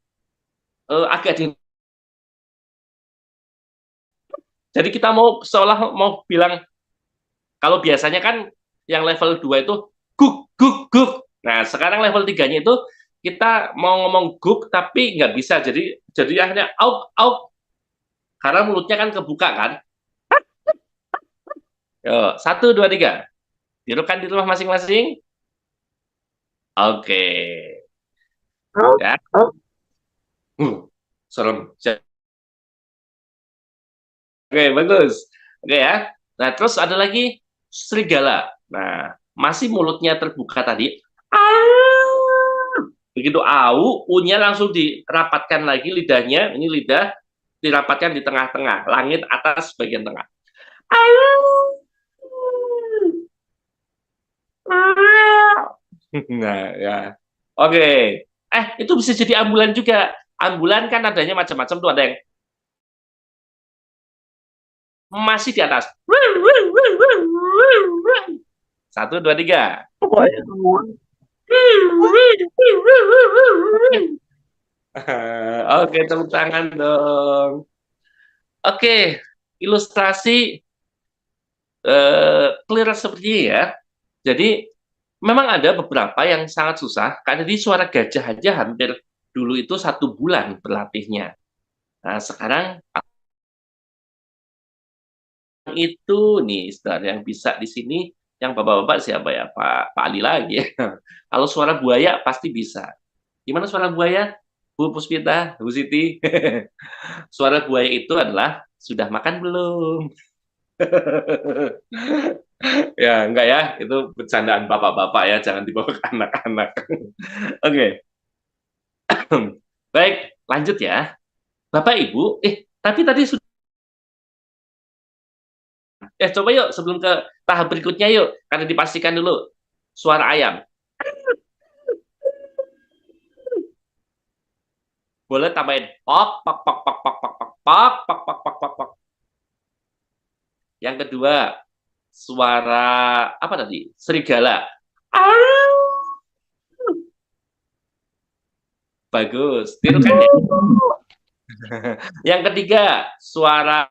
[SPEAKER 1] agak di... Jadi kita mau seolah mau bilang, kalau biasanya kan yang level 2 itu guk, guk, guk. Nah, sekarang level 3-nya itu kita mau ngomong guk tapi nggak bisa. Jadi akhirnya out, out. Karena mulutnya kan kebuka kan. Yo, 1, 2, 3. Tirukan di rumah masing-masing. Oke. Ya. Serem. Oke, bagus. Oke ya. Nah, terus ada lagi serigala. Nah, masih mulutnya terbuka tadi. Begitu au, unya langsung dirapatkan lagi lidahnya. Ini lidah dirapatkan di tengah-tengah, langit atas bagian tengah. Nah, ya. Oke. Itu bisa jadi ambulan juga. Ambulan kan adanya macam-macam tuh, ada yang masih di atas. 1, 2, 3. Oke, tepuk tangan dong. Oke, ilustrasi clear seperti ini ya. Jadi memang ada beberapa yang sangat susah, karena di suara gajah aja hampir dulu itu 1 bulan berlatihnya. Nah, sekarang itu nih, saudara, yang bisa di sini, yang bapak-bapak siapa ya? Pak Ali lagi ya. Kalau suara buaya pasti bisa. Gimana suara buaya? Bu Puspita, Bu Siti. Suara buaya itu adalah, sudah makan belum? Ya, enggak ya, itu bercandaan bapak-bapak ya, jangan dibawa ke anak-anak. Oke. Baik, lanjut ya. Bapak Ibu, tapi tadi sudah, coba yuk sebelum ke tahap berikutnya yuk, karena dipastikan dulu suara ayam. Boleh tambahin pok pok pok pok pok pok pok pok pok pok pok pok pok. Yang kedua, suara apa tadi? Serigala. Bagus, tirukan ya. Yang ketiga, suara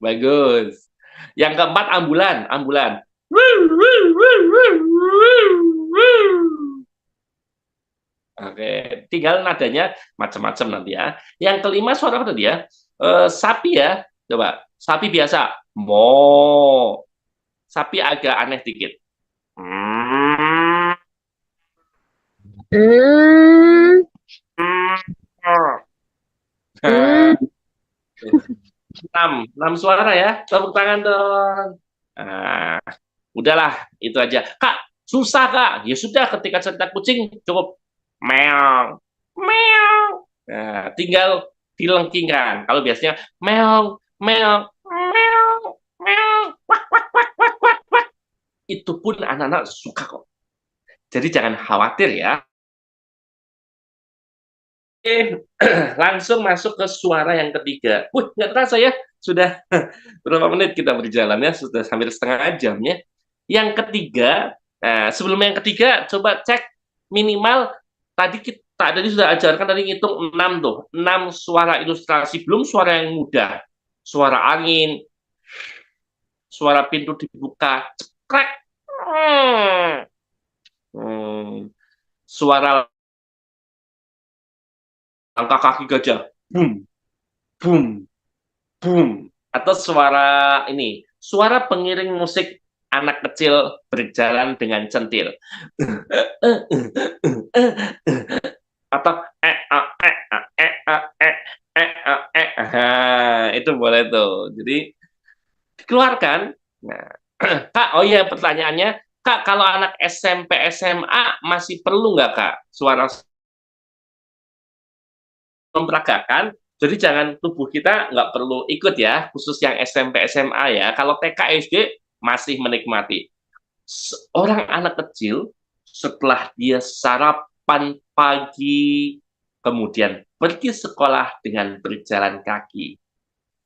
[SPEAKER 1] bagus. Yang keempat, ambulan, ambulan. Oke, tinggal nadanya macam-macam nanti ya. Yang kelima suara apa tadi ya? Sapi ya. Coba, sapi biasa. Mo. Sapi agak aneh dikit. Enam suara ya. Tepuk tangan dong. Nah, udahlah, itu aja. Kak, susah Kak. Ya sudah, ketika cerita kucing cukup meong, meong. Nah, tinggal dilengkingkan. Kalau biasanya meong, meong, meong, meong, wak, wak, wak, wak, wak, wak. Itu pun anak-anak suka kok. Jadi jangan khawatir ya. Oke, langsung masuk ke suara yang ketiga. Nggak terasa ya, sudah berapa menit kita berjalan ya, sudah hampir setengah jam ya. Yang ketiga, nah sebelum yang ketiga, coba cek minimal tadi sudah ajarkan tadi ngitung 6 tuh, 6 suara ilustrasi, belum suara yang mudah, suara angin, suara pintu dibuka, cekrek, suara langkah kaki gajah, boom, boom, boom, atau suara ini, suara pengiring musik anak kecil berjalan dengan centil. Atau itu boleh tuh. Jadi dikeluarkan. Nah, Kak, oh iya pertanyaannya, Kak, kalau anak SMP SMA masih perlu nggak Kak suara memperagakan? Jadi jangan tubuh kita nggak perlu ikut ya, khusus yang SMP SMA ya. Kalau TK SD masih menikmati. Orang anak kecil setelah dia sarapan pagi, kemudian pergi sekolah dengan berjalan kaki.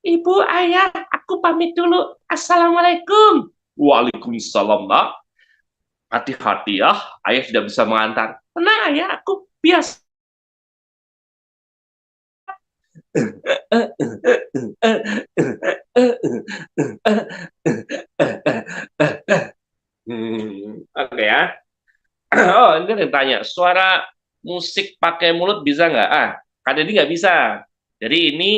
[SPEAKER 1] Ibu, ayah, aku pamit dulu. Assalamualaikum. Waalaikumsalam, nak. Hati-hati ya, ayah tidak bisa mengantar. Tenang, ayah, aku biasa. Oke ya. Oh, ini ada yang tanya, suara musik pakai mulut bisa nggak? Kak Deddy nggak bisa. Jadi ini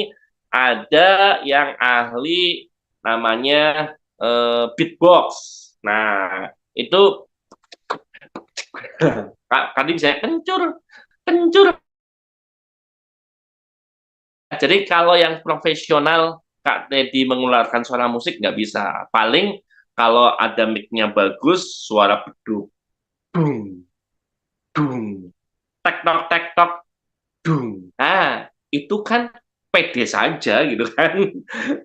[SPEAKER 1] ada yang ahli namanya beatbox. Nah, itu Kak Deddy bisa kencur, kencur. Jadi kalau yang profesional Kak Deddy mengeluarkan suara musik nggak bisa. Paling kalau ada mic-nya bagus, suara beduk. Dung, dung, tek tok, dung. Nah, itu kan pede saja gitu kan.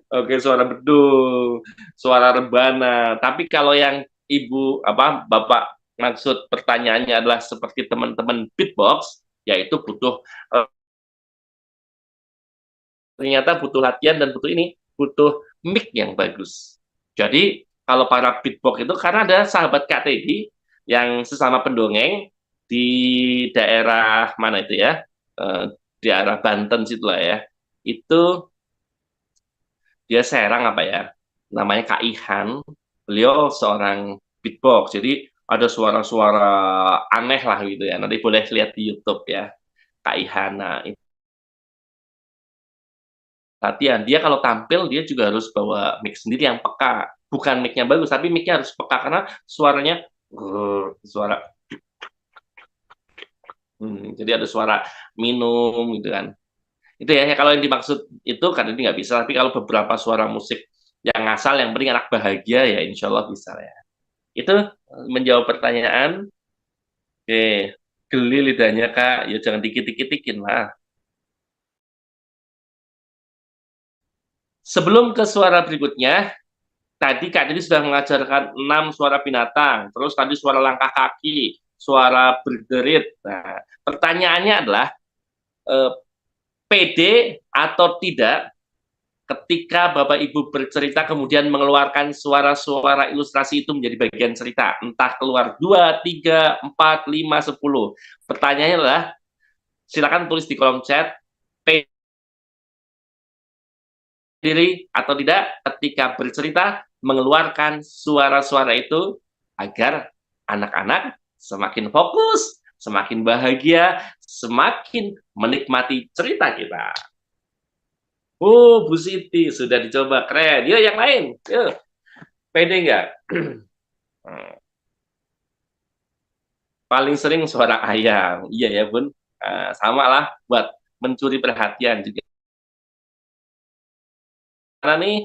[SPEAKER 1] Oke, suara bedung, suara rebana. Tapi kalau yang ibu apa bapak maksud pertanyaannya adalah seperti teman-teman beatbox, yaitu butuh ternyata butuh latihan dan butuh mic yang bagus. Jadi kalau para beatbox itu karena ada sahabat Kak Teddy yang sesama pendongeng di daerah mana itu ya, di daerah Banten situ lah ya, itu dia Serang apa ya, namanya Kak Ihan, beliau seorang beatbox, jadi ada suara-suara aneh lah gitu ya, nanti boleh lihat di YouTube ya, Kak Ihan. Nah, latihan. Dia kalau tampil dia juga harus bawa mic sendiri yang peka. Bukan mic-nya bagus, tapi mic-nya harus peka karena suaranya suara jadi ada suara minum gitu kan. Itu ya, kalau yang dimaksud itu kan ini nggak bisa, tapi kalau beberapa suara musik yang asal yang penting anak bahagia ya insya Allah bisa ya. Itu menjawab pertanyaan. Oke, geli lidahnya Kak, ya jangan dikit-dikit-dikin lah. Sebelum ke suara berikutnya, tadi Kak Didi sudah mengajarkan 6 suara binatang, terus tadi suara langkah kaki, suara berderit. Nah, pertanyaannya adalah PD atau tidak ketika Bapak Ibu bercerita kemudian mengeluarkan suara-suara ilustrasi itu menjadi bagian cerita, entah keluar 2, 3, 4, 5, 10. Pertanyaannya adalah silakan tulis di kolom chat PD diri atau tidak ketika bercerita mengeluarkan suara-suara itu agar anak-anak semakin fokus, semakin bahagia, semakin menikmati cerita kita. Oh, Bu Siti sudah dicoba, keren. Yuk yang lain, yuk. Pede nggak? Paling sering suara ayam. Iya ya, Bun. Sama lah buat mencuri perhatian juga. Karena nih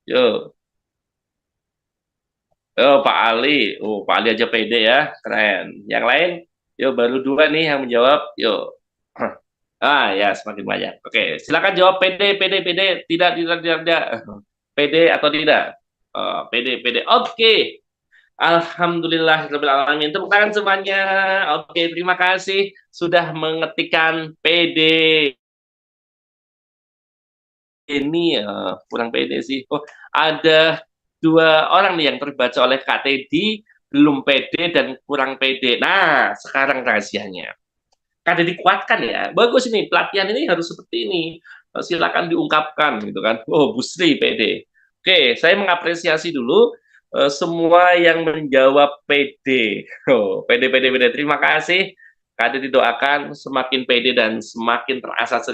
[SPEAKER 1] Yo. Oh, Pak Ali. Oh, Pak Ali aja pede ya. Keren. Yang lain? Yo, baru dua nih yang menjawab. Yo. Ah, ya, semakin banyak. Oke, silakan jawab PD, PD, PD. Tidak, tidak, tidak, tidak. PD atau tidak? PD, PD. Oke. Alhamdulillahirrahmanirrahim. Tepuk tangan semuanya. Oke, terima kasih sudah mengetikkan PD. Ini kurang pede sih. Oh, ada dua orang nih yang terbaca oleh Kak Teddy, belum pede dan kurang pede. Nah, sekarang rahasianya. Kak Teddy kuatkan ya. Bagus ini, pelatihan ini harus seperti ini. Silakan diungkapkan gitu kan. Oh, Bu Sri pede. Oke, saya mengapresiasi dulu semua yang menjawab pede. Oh, pede, pede, pede. Terima kasih. Kak Teddy doakan semakin pede dan semakin terasa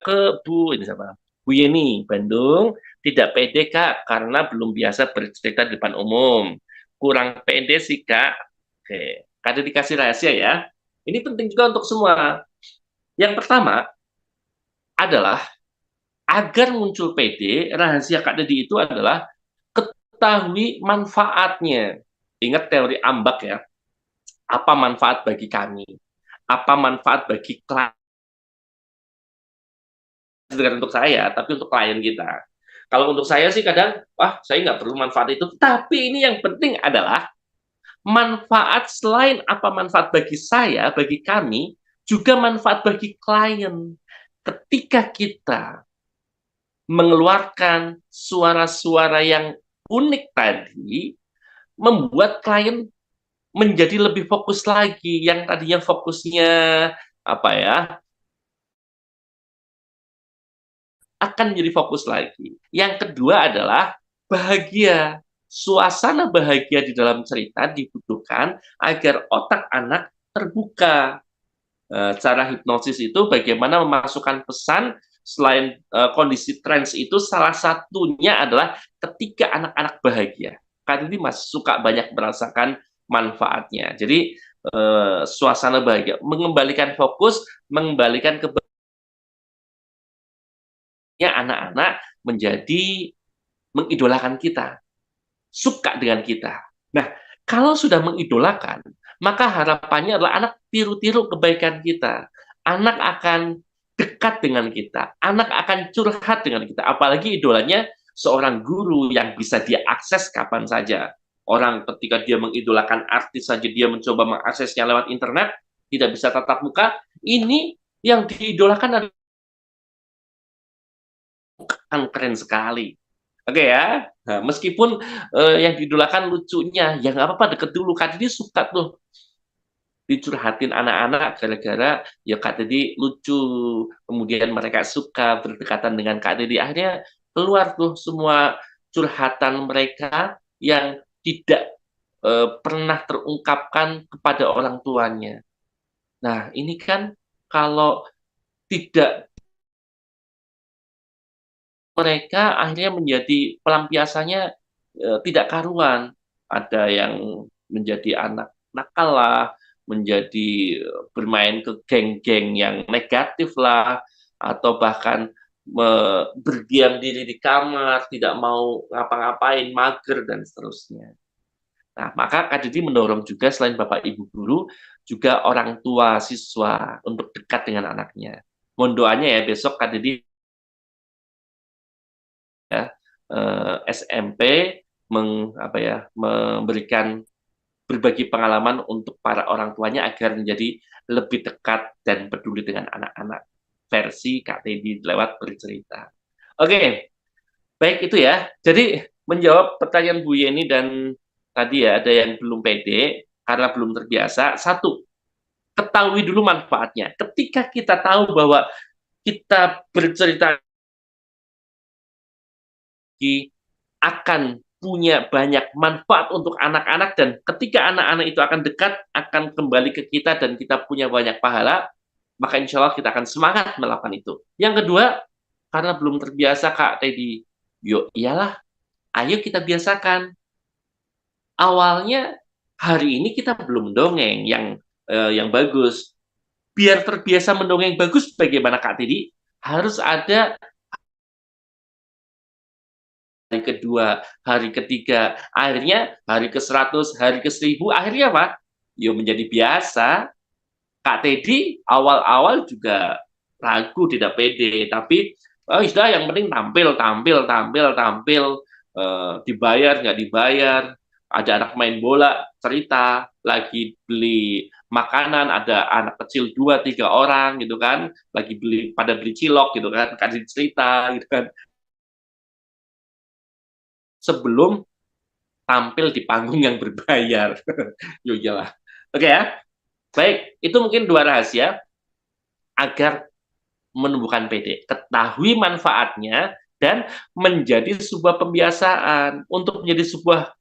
[SPEAKER 1] ke Bu ini siapa? Bu Yeni, Bandung, tidak pede Kak karena belum biasa bercerita di depan umum. Kurang pede sih Kak. Oke, Kak dikasih rahasia ya. Ini penting juga untuk semua. Yang pertama adalah agar muncul PD, rahasia Kak Dedi itu adalah ketahui manfaatnya. Ingat teori ambak ya. Apa manfaat bagi kami? Apa manfaat bagi klien? Untuk saya, tapi untuk klien kita. Kalau untuk saya sih kadang, wah saya nggak perlu manfaat itu. Tapi ini yang penting adalah manfaat selain apa manfaat bagi saya, bagi kami, juga manfaat bagi klien. Ketika kita mengeluarkan suara-suara yang unik tadi, membuat klien menjadi lebih fokus lagi. Yang tadinya fokusnya apa ya, akan menjadi fokus lagi. Yang kedua adalah bahagia. Suasana bahagia di dalam cerita dibutuhkan agar otak anak terbuka. Cara hipnosis itu bagaimana memasukkan pesan selain kondisi trance itu salah satunya adalah ketika anak-anak bahagia. Karena ini Mas suka banyak merasakan manfaatnya. Jadi suasana bahagia, mengembalikan fokus, mengembalikan anak-anak menjadi mengidolakan kita, suka dengan kita. Nah, kalau sudah mengidolakan, maka harapannya adalah anak tiru-tiru kebaikan kita. Anak akan dekat dengan kita, anak akan curhat dengan kita. Apalagi idolanya seorang guru yang bisa dia akses kapan saja. Orang ketika dia mengidolakan artis saja, dia mencoba mengaksesnya lewat internet, tidak bisa tatap muka. Ini yang diidolakan kan keren sekali. Oke ya, nah, meskipun yang didolakan lucunya, ya nggak apa-apa deket dulu. Kak Didi suka tuh dicurhatin anak-anak gara-gara ya Kak Didi lucu, kemudian mereka suka berdekatan dengan Kak Didi. Akhirnya keluar tuh semua curhatan mereka yang tidak pernah terungkapkan kepada orang tuanya. Nah, ini kan kalau tidak mereka akhirnya menjadi pelampiasannya tidak karuan. Ada yang menjadi anak nakal lah, menjadi bermain ke geng-geng yang negatif lah, atau bahkan berdiam diri di kamar, tidak mau ngapa-ngapain, mager, dan seterusnya. Nah, maka Kak Didi mendorong juga selain Bapak Ibu Guru, juga orang tua siswa untuk dekat dengan anaknya. Mohon doanya ya, besok Kak Didi ya, SMP memberikan berbagi pengalaman untuk para orang tuanya agar menjadi lebih dekat dan peduli dengan anak-anak versi Kak Teddy lewat bercerita. Oke, baik itu ya. Jadi menjawab pertanyaan Bu Yeni dan tadi ya ada yang belum pede karena belum terbiasa. Satu, ketahui dulu manfaatnya. Ketika kita tahu bahwa kita bercerita akan punya banyak manfaat untuk anak-anak dan ketika anak-anak itu akan dekat akan kembali ke kita dan kita punya banyak pahala, maka insya Allah kita akan semangat melakukan itu. Yang kedua, karena belum terbiasa Kak Teddy, yuk iyalah, ayo kita biasakan. Awalnya hari ini kita belum dongeng yang bagus. Biar terbiasa mendongeng bagus, bagaimana Kak Teddy? Harus ada hari kedua, hari ketiga, akhirnya hari ke-100, hari ke-1000, akhirnya apa? Ya menjadi biasa. Kak Teddy awal-awal juga ragu, tidak pede, tapi sudah yang penting tampil, tampil, tampil, tampil, dibayar nggak dibayar, ada anak main bola cerita, lagi beli makanan, ada anak kecil 2-3 orang gitu kan, lagi pada beli cilok gitu kan, kasih cerita gitu kan, sebelum tampil di panggung yang berbayar. Yo iyalah. Oke ya. Baik, itu mungkin 2 rahasia agar menumbuhkan PD. Ketahui manfaatnya dan menjadi sebuah pembiasaan. Untuk menjadi sebuah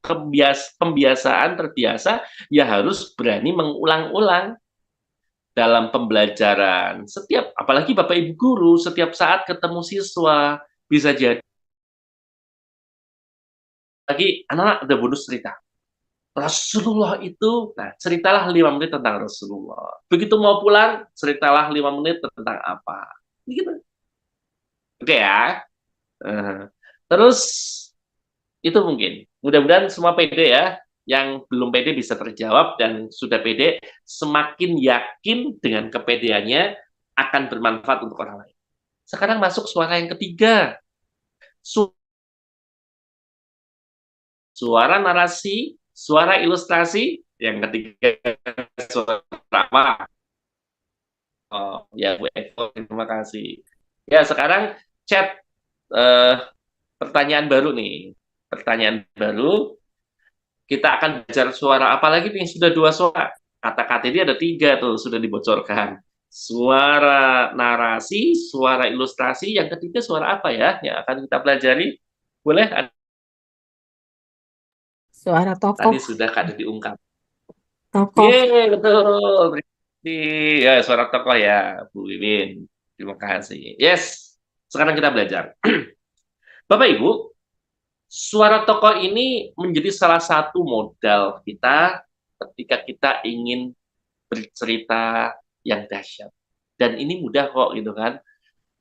[SPEAKER 1] pembiasaan terbiasa, ya harus berani mengulang-ulang dalam pembelajaran. Apalagi Bapak Ibu guru, setiap saat ketemu siswa, bisa jadi lagi anak-anak ada bonus cerita. Rasulullah itu, nah ceritalah 5 menit tentang Rasulullah. Begitu mau pulang, ceritalah 5 menit tentang apa. Gitu. Oke ya. Terus itu mungkin. Mudah-mudahan semua pede ya. Yang belum pede bisa terjawab, dan sudah pede semakin yakin dengan kepedeannya akan bermanfaat untuk orang lain. Sekarang masuk suara yang ketiga. Suara narasi, suara ilustrasi, yang ketiga suara apa? Oh, ya Bu Eko, terima kasih. Ya, sekarang chat pertanyaan baru nih. Pertanyaan baru, kita akan belajar suara apa lagi nih? Sudah 2 suara. Kata-kata ini ada 3 tuh, sudah dibocorkan. Suara narasi, suara ilustrasi, yang ketiga suara apa ya? Yang akan kita pelajari. Boleh?
[SPEAKER 4] Suara
[SPEAKER 1] Tadi
[SPEAKER 4] tokoh,
[SPEAKER 1] sudah Kak diungkap.
[SPEAKER 4] tokoh.
[SPEAKER 1] Yeay, betul. Ya, suara tokoh ya, Bu Wiwin. Terima kasih. Yes, sekarang kita belajar. Bapak Ibu, suara tokoh ini menjadi salah satu modal kita ketika kita ingin bercerita yang dahsyat. Dan ini mudah kok gitu kan.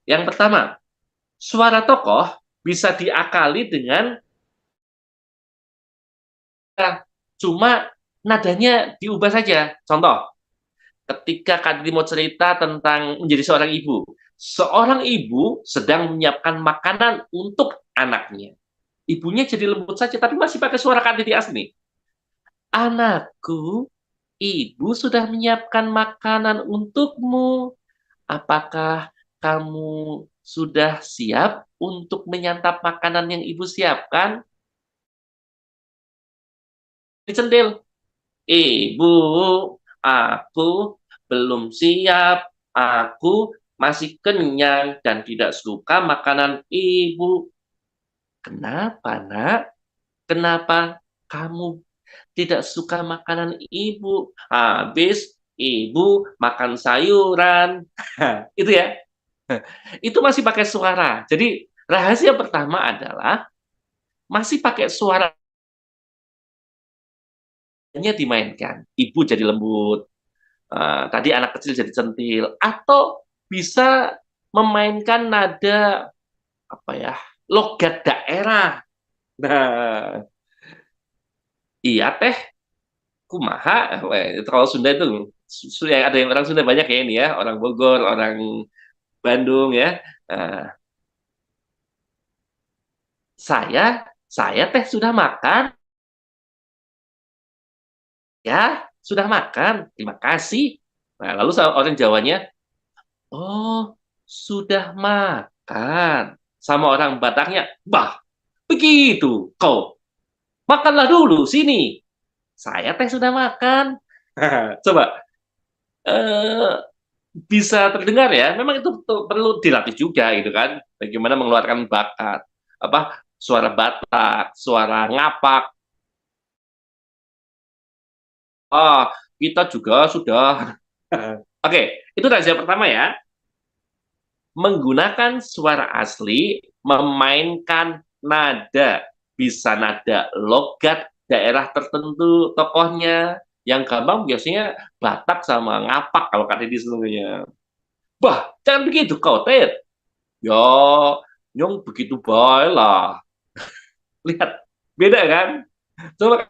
[SPEAKER 1] Yang pertama, suara tokoh bisa diakali dengan cuma nadanya diubah saja. Contoh, ketika Kadri mau cerita tentang menjadi seorang ibu sedang menyiapkan makanan untuk anaknya. Ibunya jadi lembut saja, tapi masih pakai suara Kadri asli. Anakku, ibu sudah menyiapkan makanan untukmu. Apakah kamu sudah siap untuk menyantap makanan yang ibu siapkan? Dicentil. Ibu, aku belum siap. Aku masih kenyang dan tidak suka makanan ibu. Kenapa, nak? Kenapa kamu tidak suka makanan ibu? Habis ibu makan sayuran. Itu ya. Itu masih pakai suara. Jadi rahasia pertama adalah masih pakai suara dimainkan. Ibu jadi lembut, tadi anak kecil jadi centil, atau bisa memainkan nada apa ya, logat daerah. Nah, iya teh, kumaha. Kalau Sunda itu ada yang orang Sunda banyak ya ini ya, orang Bogor, orang Bandung ya. Saya teh sudah makan. Ya, sudah makan. Terima kasih. Nah, lalu orang Jawanya, oh, sudah makan. Sama orang Bataknya, bah, begitu kau. Makanlah dulu, sini. Saya teh sudah makan. Coba, eh, bisa terdengar ya. Memang itu perlu dilatih juga gitu kan. Bagaimana mengeluarkan bakat. Suara Batak, suara ngapak. Kita juga sudah. Oke, itu rahasia pertama ya. Menggunakan suara asli, memainkan nada. Bisa nada logat daerah tertentu tokohnya. Yang gampang biasanya Batak sama ngapak kalau kata di seluruhnya. Bah, jangan begitu kau, Ted. Ya, nyong begitu baik lah. Lihat, beda kan? Coba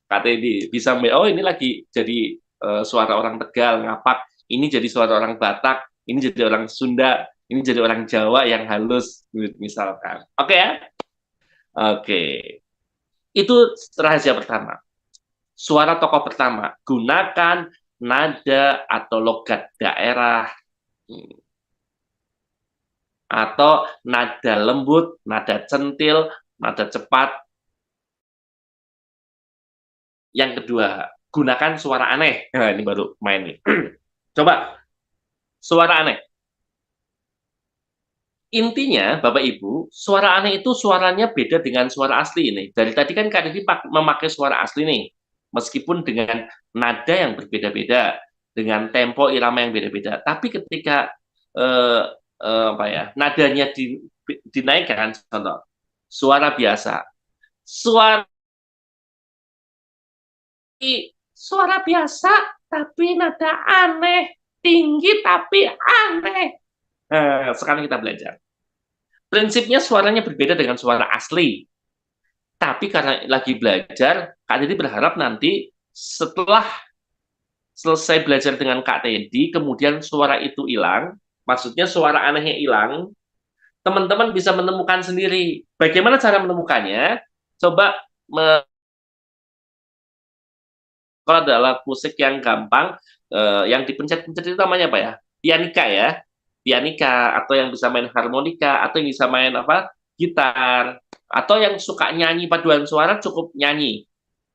[SPEAKER 1] KTD bisa, oh ini lagi jadi suara orang Tegal, ngapak. Ini jadi suara orang Batak, ini jadi orang Sunda, ini jadi orang Jawa yang halus, misalkan. Oke ya? Oke. Itu rahasia pertama. Suara tokoh pertama, gunakan nada atau logat daerah, atau nada lembut, nada centil, nada cepat. Yang kedua, gunakan suara aneh. Nah, ini baru main nih. Coba, suara aneh. Intinya, Bapak Ibu, suara aneh itu suaranya beda dengan suara asli ini. Dari tadi kan Kak Didi memakai suara asli nih, meskipun dengan nada yang berbeda-beda, dengan tempo irama yang beda-beda. Tapi ketika apa ya, nadanya dinaikkan, contoh, suara biasa, suara suara biasa tapi nada aneh, tinggi tapi aneh. Sekarang kita belajar. Prinsipnya suaranya berbeda dengan suara asli. Tapi karena lagi belajar, Kak Teddy berharap nanti setelah selesai belajar dengan Kak Teddy, kemudian suara itu hilang, maksudnya suara anehnya hilang, teman-teman bisa menemukan sendiri. Bagaimana cara menemukannya? Coba kalau adalah musik yang gampang, yang dipencet-pencet itu namanya apa ya? Pianika ya, pianika, atau yang bisa main harmonika, atau yang bisa main apa? Gitar, atau yang suka nyanyi paduan suara cukup nyanyi.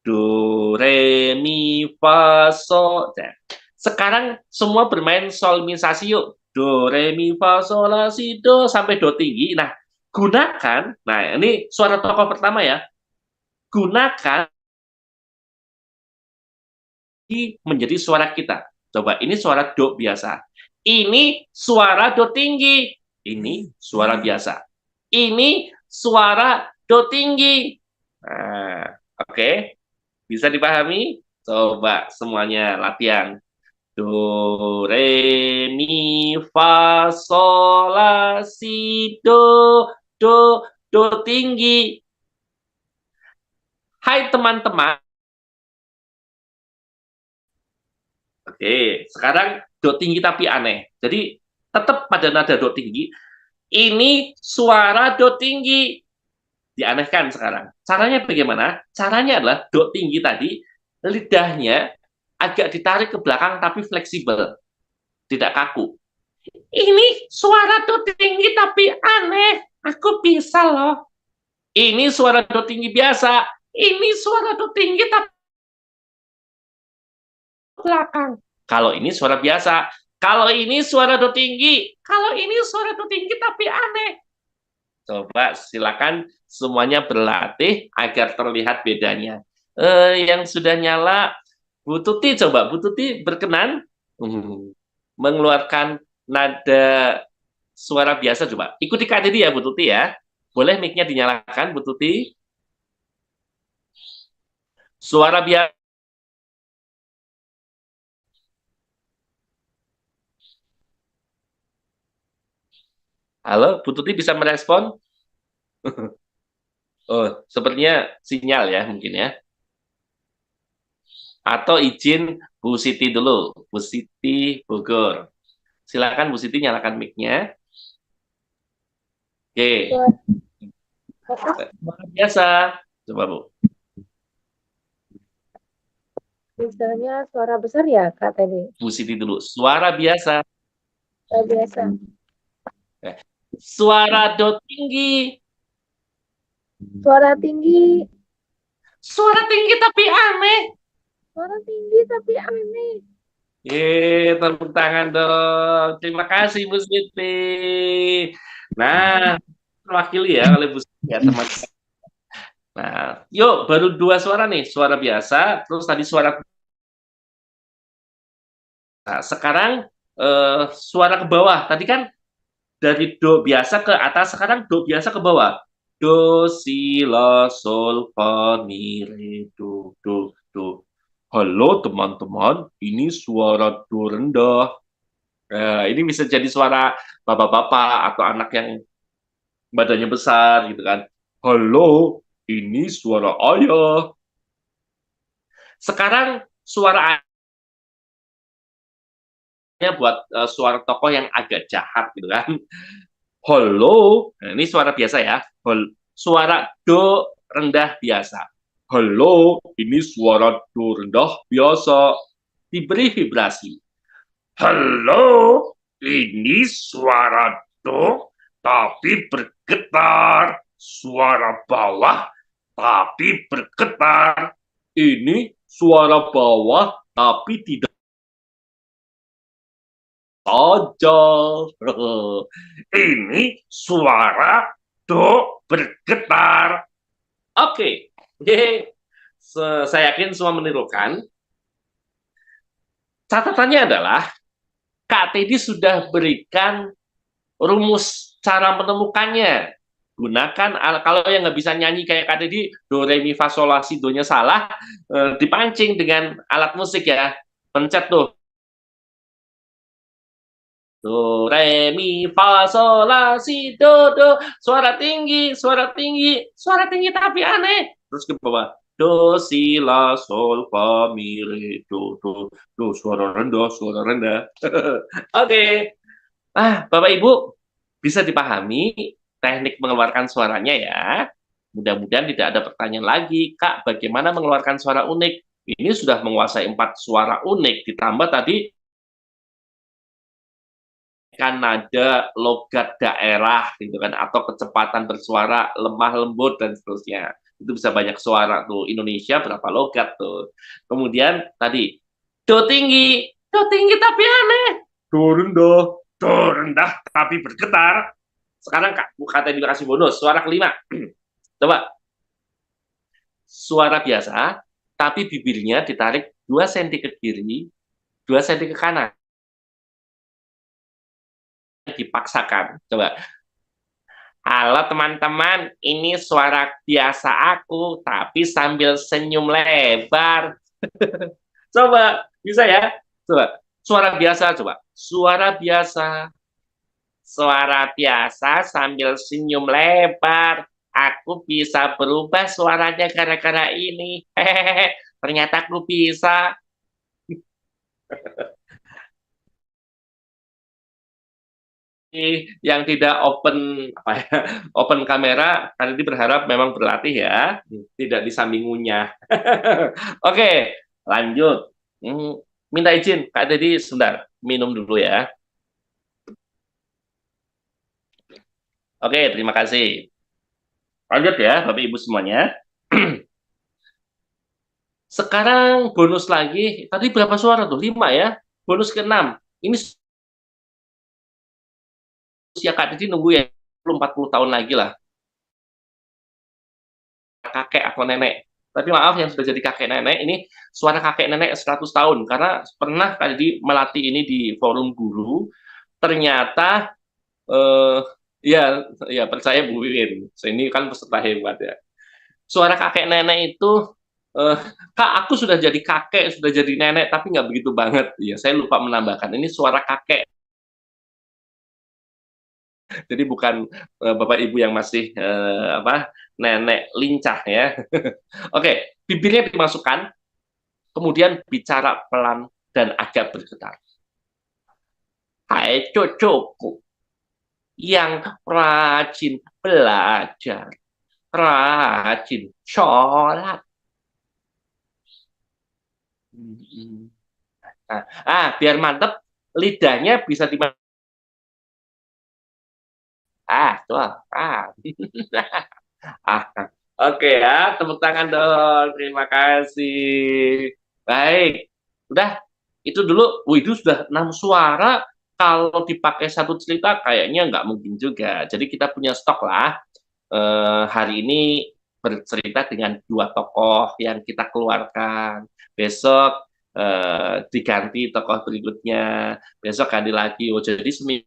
[SPEAKER 1] Do, re, mi, fa, so. Nah, sekarang semua bermain sol, mi, sa, si, yuk. Do, re, mi, fa, sol, la, si, do, sampai do tinggi. Nah, gunakan, nah ini suara tokoh pertama ya, gunakan menjadi suara kita. Coba, ini suara do biasa. Ini suara do tinggi. Ini suara biasa. Ini suara do tinggi. Nah, oke. Bisa dipahami? Coba semuanya latihan. Do, re, mi, fa, sol, la, si, do tinggi. Hai teman-teman. Oke, sekarang do tinggi tapi aneh. Jadi tetap pada nada do tinggi. Ini suara do tinggi. Dianehkan sekarang. Caranya bagaimana? Caranya adalah do tinggi tadi, lidahnya agak ditarik ke belakang tapi fleksibel. Tidak kaku. Ini suara do tinggi tapi aneh. Aku bisa loh. Ini suara do tinggi biasa. Ini suara do tinggi tapi belakang. Kalau ini suara biasa, kalau ini suara do tinggi, kalau ini suara do tinggi tapi aneh. Coba silakan semuanya berlatih agar terlihat bedanya. Yang sudah nyala, Bu Tuti coba, Bu Tuti berkenan mengeluarkan nada suara biasa coba. Ikuti Kak Didi ya Bu Tuti ya. Boleh mic-nya dinyalakan Bu Tuti. Suara biasa. Halo, Bu Tuti bisa merespon? Oh, sepertinya sinyal ya mungkin ya. Atau izin Bu Siti dulu, Bu Siti Bogor. Silakan Bu Siti nyalakan mic-nya. Oke. Suara biasa. Coba Bu.
[SPEAKER 6] Misalnya suara besar ya, Kak, tadi?
[SPEAKER 1] Bu Siti dulu. Suara biasa.
[SPEAKER 6] Suara biasa.
[SPEAKER 1] Suara do tinggi.
[SPEAKER 6] Suara tinggi.
[SPEAKER 1] Suara tinggi tapi aneh.
[SPEAKER 6] Suara tinggi tapi aneh.
[SPEAKER 1] Tepuk tangan dong. Terima kasih Bu Siti. Nah, terwakili ya oleh Bu Siti ya teman-teman. Nah, yuk baru dua suara nih, suara biasa, terus tadi suara. Nah, sekarang suara ke bawah. Tadi kan dari do biasa ke atas, sekarang do biasa ke bawah. Do, si, la, sol, fa, mi, re, do. Halo teman-teman, ini suara do rendah. Ini bisa jadi suara bapak-bapak atau anak yang badannya besar gitu kan. Halo, ini suara ayah. Sekarang suara ayahnya buat suara tokoh yang agak jahat gitu kan. Halo, nah, ini suara biasa ya. Suara do rendah biasa. Halo, ini suara do rendah biasa. Diberi vibrasi. Halo, ini suara do tapi bergetar. Suara bawah tapi bergetar. Ini suara bawah tapi tidak saja. Ini suara do bergetar. Oke. Saya yakin semua menirukan. Catatannya adalah Kak Teddy sudah berikan rumus cara menemukannya. Gunakan, kalau yang nggak bisa nyanyi kayak Kak Teddy, do, re, mi, fa, sol, la, si, do-nya salah, dipancing dengan alat musik ya. Pencet tuh. Do, re, mi, fa, sol, la, si, do. Suara tinggi tapi aneh. Terus ke bawah. Do, si, la, sol, fa, mi, re, do. Suara rendah. Oke. Bapak Ibu, bisa dipahami teknik mengeluarkan suaranya ya. Mudah-mudahan tidak ada pertanyaan lagi. Kak, bagaimana mengeluarkan suara unik? Ini sudah menguasai 4 suara unik. Ditambah tadi kan nada logat daerah gitu kan, atau kecepatan bersuara lemah lembut dan seterusnya. Itu bisa banyak suara tuh. Indonesia berapa logat tuh. Kemudian tadi do tinggi tapi aneh. Do rendah tapi bergetar. Sekarang kata dikasih bonus suara kelima. Coba. Suara biasa tapi bibirnya ditarik 2 cm ke kiri, 2 cm ke kanan. Dipaksakan. Coba. Halo teman-teman, ini suara biasa aku, tapi sambil senyum lebar. Coba, bisa ya? Coba, suara biasa, coba. Suara biasa sambil senyum lebar. Aku bisa berubah suaranya gara-gara ini. Hehehe, ternyata aku bisa. Yang tidak open kamera, tadi berharap memang berlatih ya, tidak disambingunya. Oke, lanjut. Minta izin Kak Dedi sebentar, minum dulu ya. Oke, terima kasih. Lanjut ya Bapak Ibu semuanya. Sekarang bonus lagi, tadi berapa suara tuh? 5 ya. Bonus ke-6. Ini usia Kak Didi nunggu ya 40 tahun lagi lah, kakek atau nenek. Tapi maaf yang sudah jadi kakek nenek, ini suara kakek nenek 100 tahun, karena pernah Kak Didi melatih ini di forum guru, ternyata ya percaya Bu Wiwin, ini kan peserta hebat ya. Suara kakek nenek itu, Kak aku sudah jadi kakek, sudah jadi nenek, tapi nggak begitu banget. Ya saya lupa menambahkan, ini suara kakek. Jadi bukan Bapak Ibu yang masih nenek lincah ya. Oke, bibirnya dimasukkan, kemudian bicara pelan dan agak bergetar. Hai cucuku yang rajin belajar, rajin sholat. Biar mantep, lidahnya bisa dimasukkan. Oke ya, tepuk tangan dong. Terima kasih. Baik, udah itu dulu. Itu sudah 6 suara. Kalau dipakai satu cerita kayaknya nggak mungkin juga. Jadi kita punya stok lah. Hari ini bercerita dengan 2 tokoh yang kita keluarkan. Besok diganti tokoh berikutnya. Besok ganti lagi. Jadi seminggu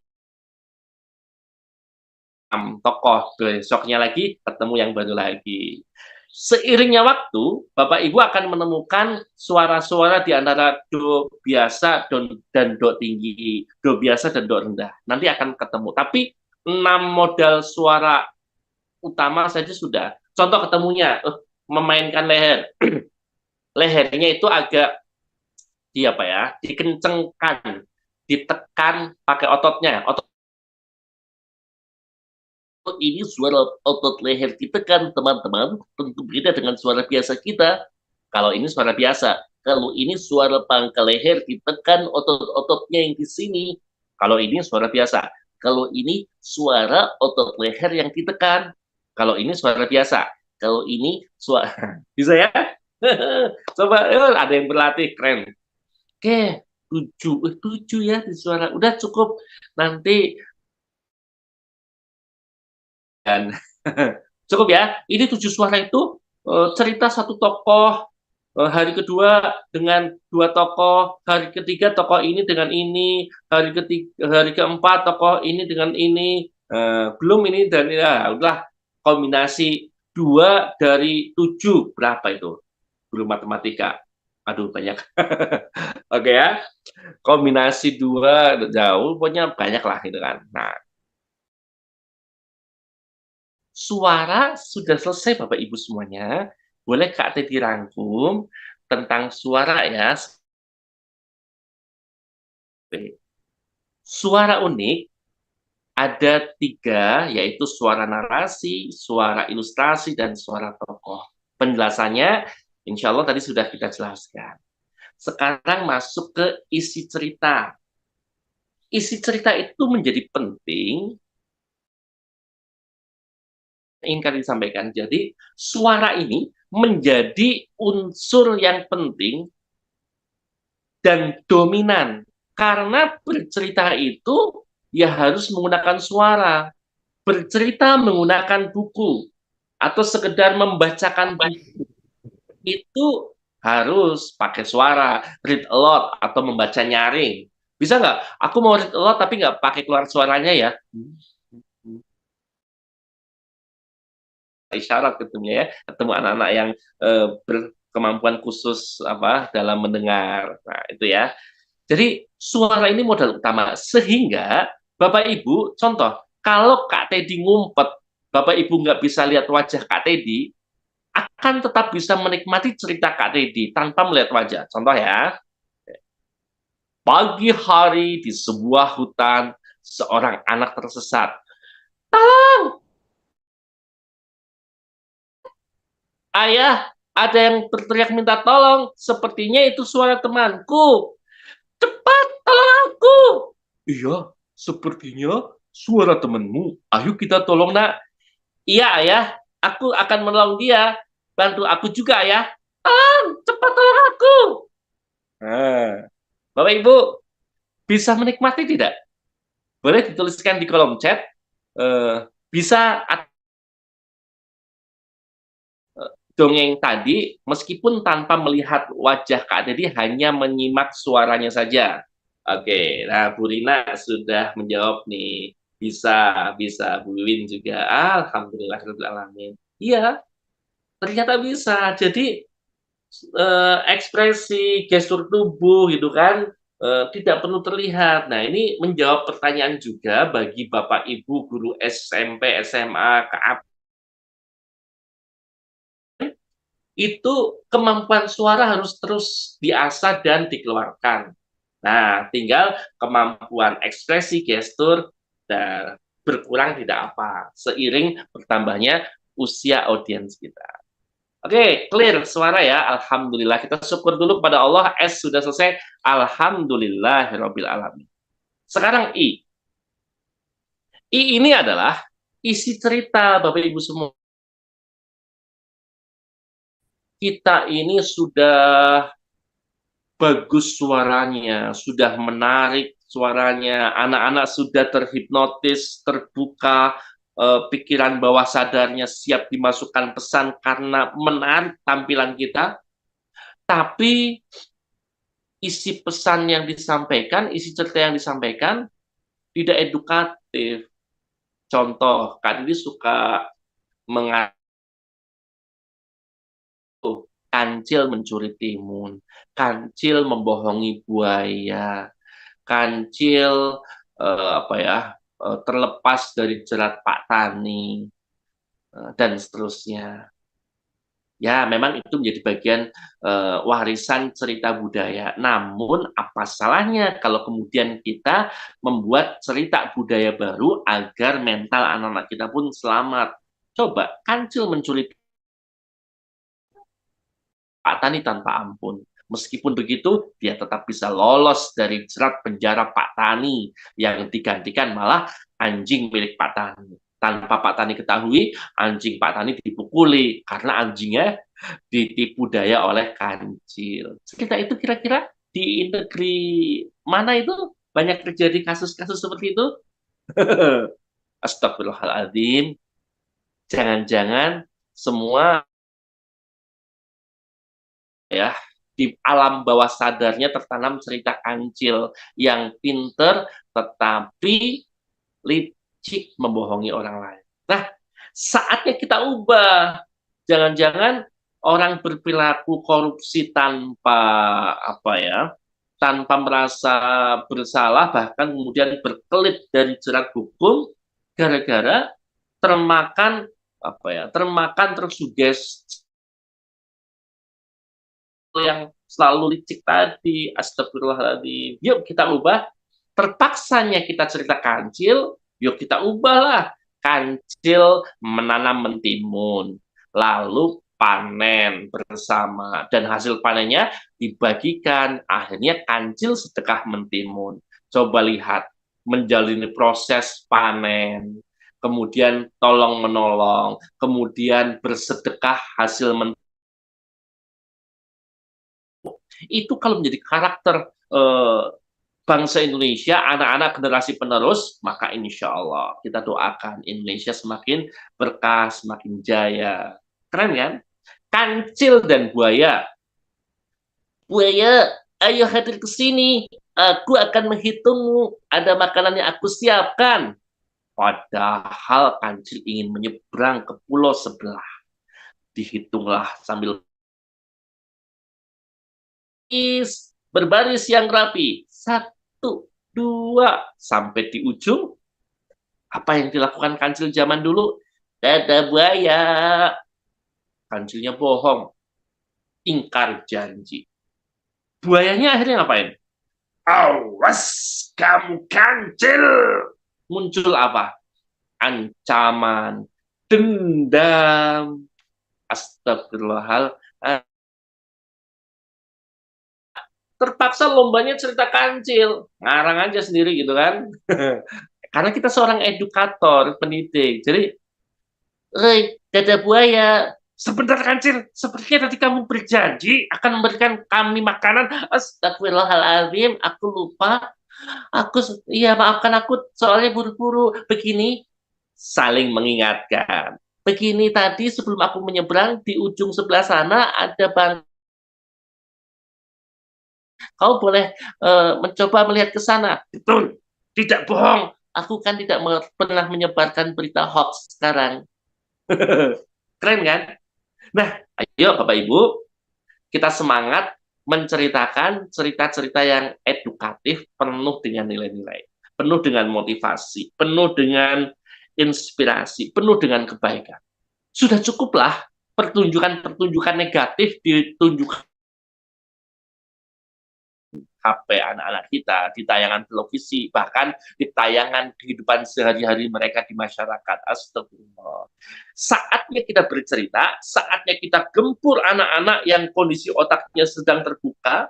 [SPEAKER 1] tokoh, besoknya lagi ketemu yang baru lagi. Seiringnya waktu, Bapak Ibu akan menemukan suara-suara di antara do biasa dan do tinggi, do biasa dan do rendah. Nanti akan ketemu. Tapi 6 modal suara utama saja sudah. Contoh ketemunya, memainkan leher. Lehernya itu agak dikencengkan, ditekan pakai ototnya. Otot ini suara otot leher ditekan, teman-teman. Tentu beda dengan suara biasa kita. Kalau ini suara biasa. Kalau ini suara pangkal leher ditekan otot-ototnya yang di sini. Kalau ini suara biasa. Kalau ini suara otot leher yang ditekan. Kalau ini suara biasa. Kalau ini suara bisa ya? Coba ada yang berlatih keren. Oke, 7 ya di suara. Udah cukup. Nanti dan cukup ya. Ini 7 suara itu cerita satu tokoh, hari kedua dengan 2 tokoh, hari ketiga tokoh ini dengan ini, hari keempat tokoh ini dengan ini, belum ini dan ya udah kombinasi 2 dari 7 berapa itu? Belum matematika. Aduh banyak. Oke ya. Kombinasi 2 jauh, pokoknya banyak lah gitu kan. Nah, suara sudah selesai Bapak Ibu semuanya. Boleh Kak Teh dirangkum tentang suara ya. Suara unik ada 3, yaitu suara narasi, suara ilustrasi, dan suara tokoh. Penjelasannya, insya Allah tadi sudah kita jelaskan. Sekarang masuk ke isi cerita. Isi cerita itu menjadi penting ingin disampaikan. Jadi, suara ini menjadi unsur yang penting dan dominan. Karena bercerita itu ya harus menggunakan suara. Bercerita menggunakan buku atau sekedar membacakan buku itu harus pakai suara, read a lot atau membaca nyaring. Bisa nggak? Aku mau read a lot tapi nggak pakai keluar suaranya ya. Isyarat ketemunya ya, ketemu anak-anak yang berkemampuan khusus dalam mendengar. Nah, itu ya. Jadi suara ini modal utama sehingga Bapak Ibu, contoh, kalau Kak Teddy ngumpet, Bapak Ibu nggak bisa lihat wajah Kak Teddy, akan tetap bisa menikmati cerita Kak Teddy tanpa melihat wajah. Contoh ya, pagi hari di sebuah hutan, seorang anak tersesat. Tolong, ayah, ada yang berteriak minta tolong. Sepertinya itu suara temanku. Cepat, tolong aku. Iya, sepertinya suara temanmu. Ayo kita tolong, nak. Iya, ayah. Aku akan menolong dia. Bantu aku juga, ayah. Tolong, cepat tolong aku. Nah, Bapak Ibu, bisa menikmati tidak? Boleh dituliskan di kolom chat. Bisa dongeng tadi, meskipun tanpa melihat wajah Kak Dedi, hanya menyimak suaranya saja. Oke, nah Bu Rina sudah menjawab nih. Bisa. Bu Win juga. Alhamdulillahirrahmanirrahim. Iya, ternyata bisa. Jadi, ekspresi, gestur tubuh gitu kan, tidak perlu terlihat. Nah, ini menjawab pertanyaan juga bagi Bapak Ibu guru SMP, SMA, KAP. Itu kemampuan suara harus terus diasah dan dikeluarkan. Nah, tinggal kemampuan ekspresi gestur dan berkurang tidak apa, seiring bertambahnya usia audiens kita. Oke, clear suara ya. Alhamdulillah. Kita syukur dulu kepada Allah. S sudah selesai. Alhamdulillahirabbil alamin. Sekarang I. I ini adalah isi cerita Bapak Ibu semua. Kita ini sudah bagus suaranya, sudah menarik suaranya, anak-anak sudah terhipnotis, terbuka, pikiran bawah sadarnya siap dimasukkan pesan karena menarik tampilan kita, tapi isi pesan yang disampaikan, isi cerita yang disampaikan tidak edukatif. Contoh, Kak Didi suka mengatakan kancil mencuri timun, kancil membohongi buaya, kancil terlepas dari jerat Pak Tani, dan seterusnya. Ya, memang itu menjadi bagian warisan cerita budaya. Namun, apa salahnya kalau kemudian kita membuat cerita budaya baru agar mental anak-anak kita pun selamat? Coba, Kancil mencuri Pak Tani tanpa ampun. Meskipun begitu, dia tetap bisa lolos dari jerat penjara Pak Tani yang digantikan malah anjing milik Pak Tani. Tanpa Pak Tani ketahui, anjing Pak Tani dipukuli karena anjingnya ditipu daya oleh Kancil. Kita itu kira-kira di negeri mana itu banyak terjadi kasus-kasus seperti itu? Astagfirullahaladzim. Jangan-jangan semua ya di alam bawah sadarnya tertanam cerita Kancil yang pinter tetapi licik membohongi orang lain. Nah, saatnya kita ubah. Jangan-jangan orang berperilaku korupsi tanpa apa ya, tanpa merasa bersalah, bahkan kemudian berkelit dari jerat hukum gara-gara termakan apa ya, termakan tersugesti yang selalu licik tadi. Astagfirullahaladzim. Yuk kita ubah. Terpaksanya kita cerita Kancil, yuk kita ubahlah. Kancil menanam mentimun, lalu panen bersama, dan hasil panennya dibagikan. Akhirnya Kancil sedekah mentimun. Coba lihat, menjalani proses panen, kemudian tolong menolong, kemudian bersedekah hasil mentimun. Itu kalau menjadi karakter bangsa Indonesia, anak-anak generasi penerus, maka insya Allah kita doakan Indonesia semakin berkah, semakin jaya. Keren kan? Kancil dan buaya. Buaya, ayo hadir ke sini. Aku akan menghitungmu. Ada makanan yang aku siapkan. Padahal Kancil ingin menyeberang ke pulau sebelah. Dihitunglah sambil berbaris yang rapi. 1, 2, sampai di ujung. Apa yang dilakukan Kancil zaman dulu? Dadah buaya. Kancilnya bohong. Ingkar janji. Buayanya akhirnya ngapain? Awas kamu Kancil. Muncul apa? Ancaman, dendam. Astagfirullahaladzim. Terpaksa lombanya cerita Kancil, ngarang aja sendiri gitu kan. Karena kita seorang edukator, pendidik. Jadi, dadah buaya, sebentar Kancil, sepertinya tadi kamu berjanji akan memberikan kami makanan. Astagfirullahaladzim, aku lupa. Iya maafkan aku, soalnya buru-buru. Begini, saling mengingatkan. Begini tadi sebelum aku menyeberang, di ujung sebelah sana ada bang. Kau boleh mencoba melihat ke sana. Betul, tidak bohong. Aku kan tidak pernah menyebarkan berita hoax sekarang. Keren kan? Nah, ayo Bapak Ibu, kita semangat menceritakan cerita-cerita yang edukatif, penuh dengan nilai-nilai, penuh dengan motivasi, penuh dengan inspirasi, penuh dengan kebaikan. Sudah cukuplah pertunjukan-pertunjukan negatif ditunjukkan HP anak-anak kita, di tayangan televisi, bahkan di tayangan kehidupan sehari-hari mereka di masyarakat. Astagfirullah. Saatnya kita bercerita, saatnya kita gempur anak-anak yang kondisi otaknya sedang terbuka,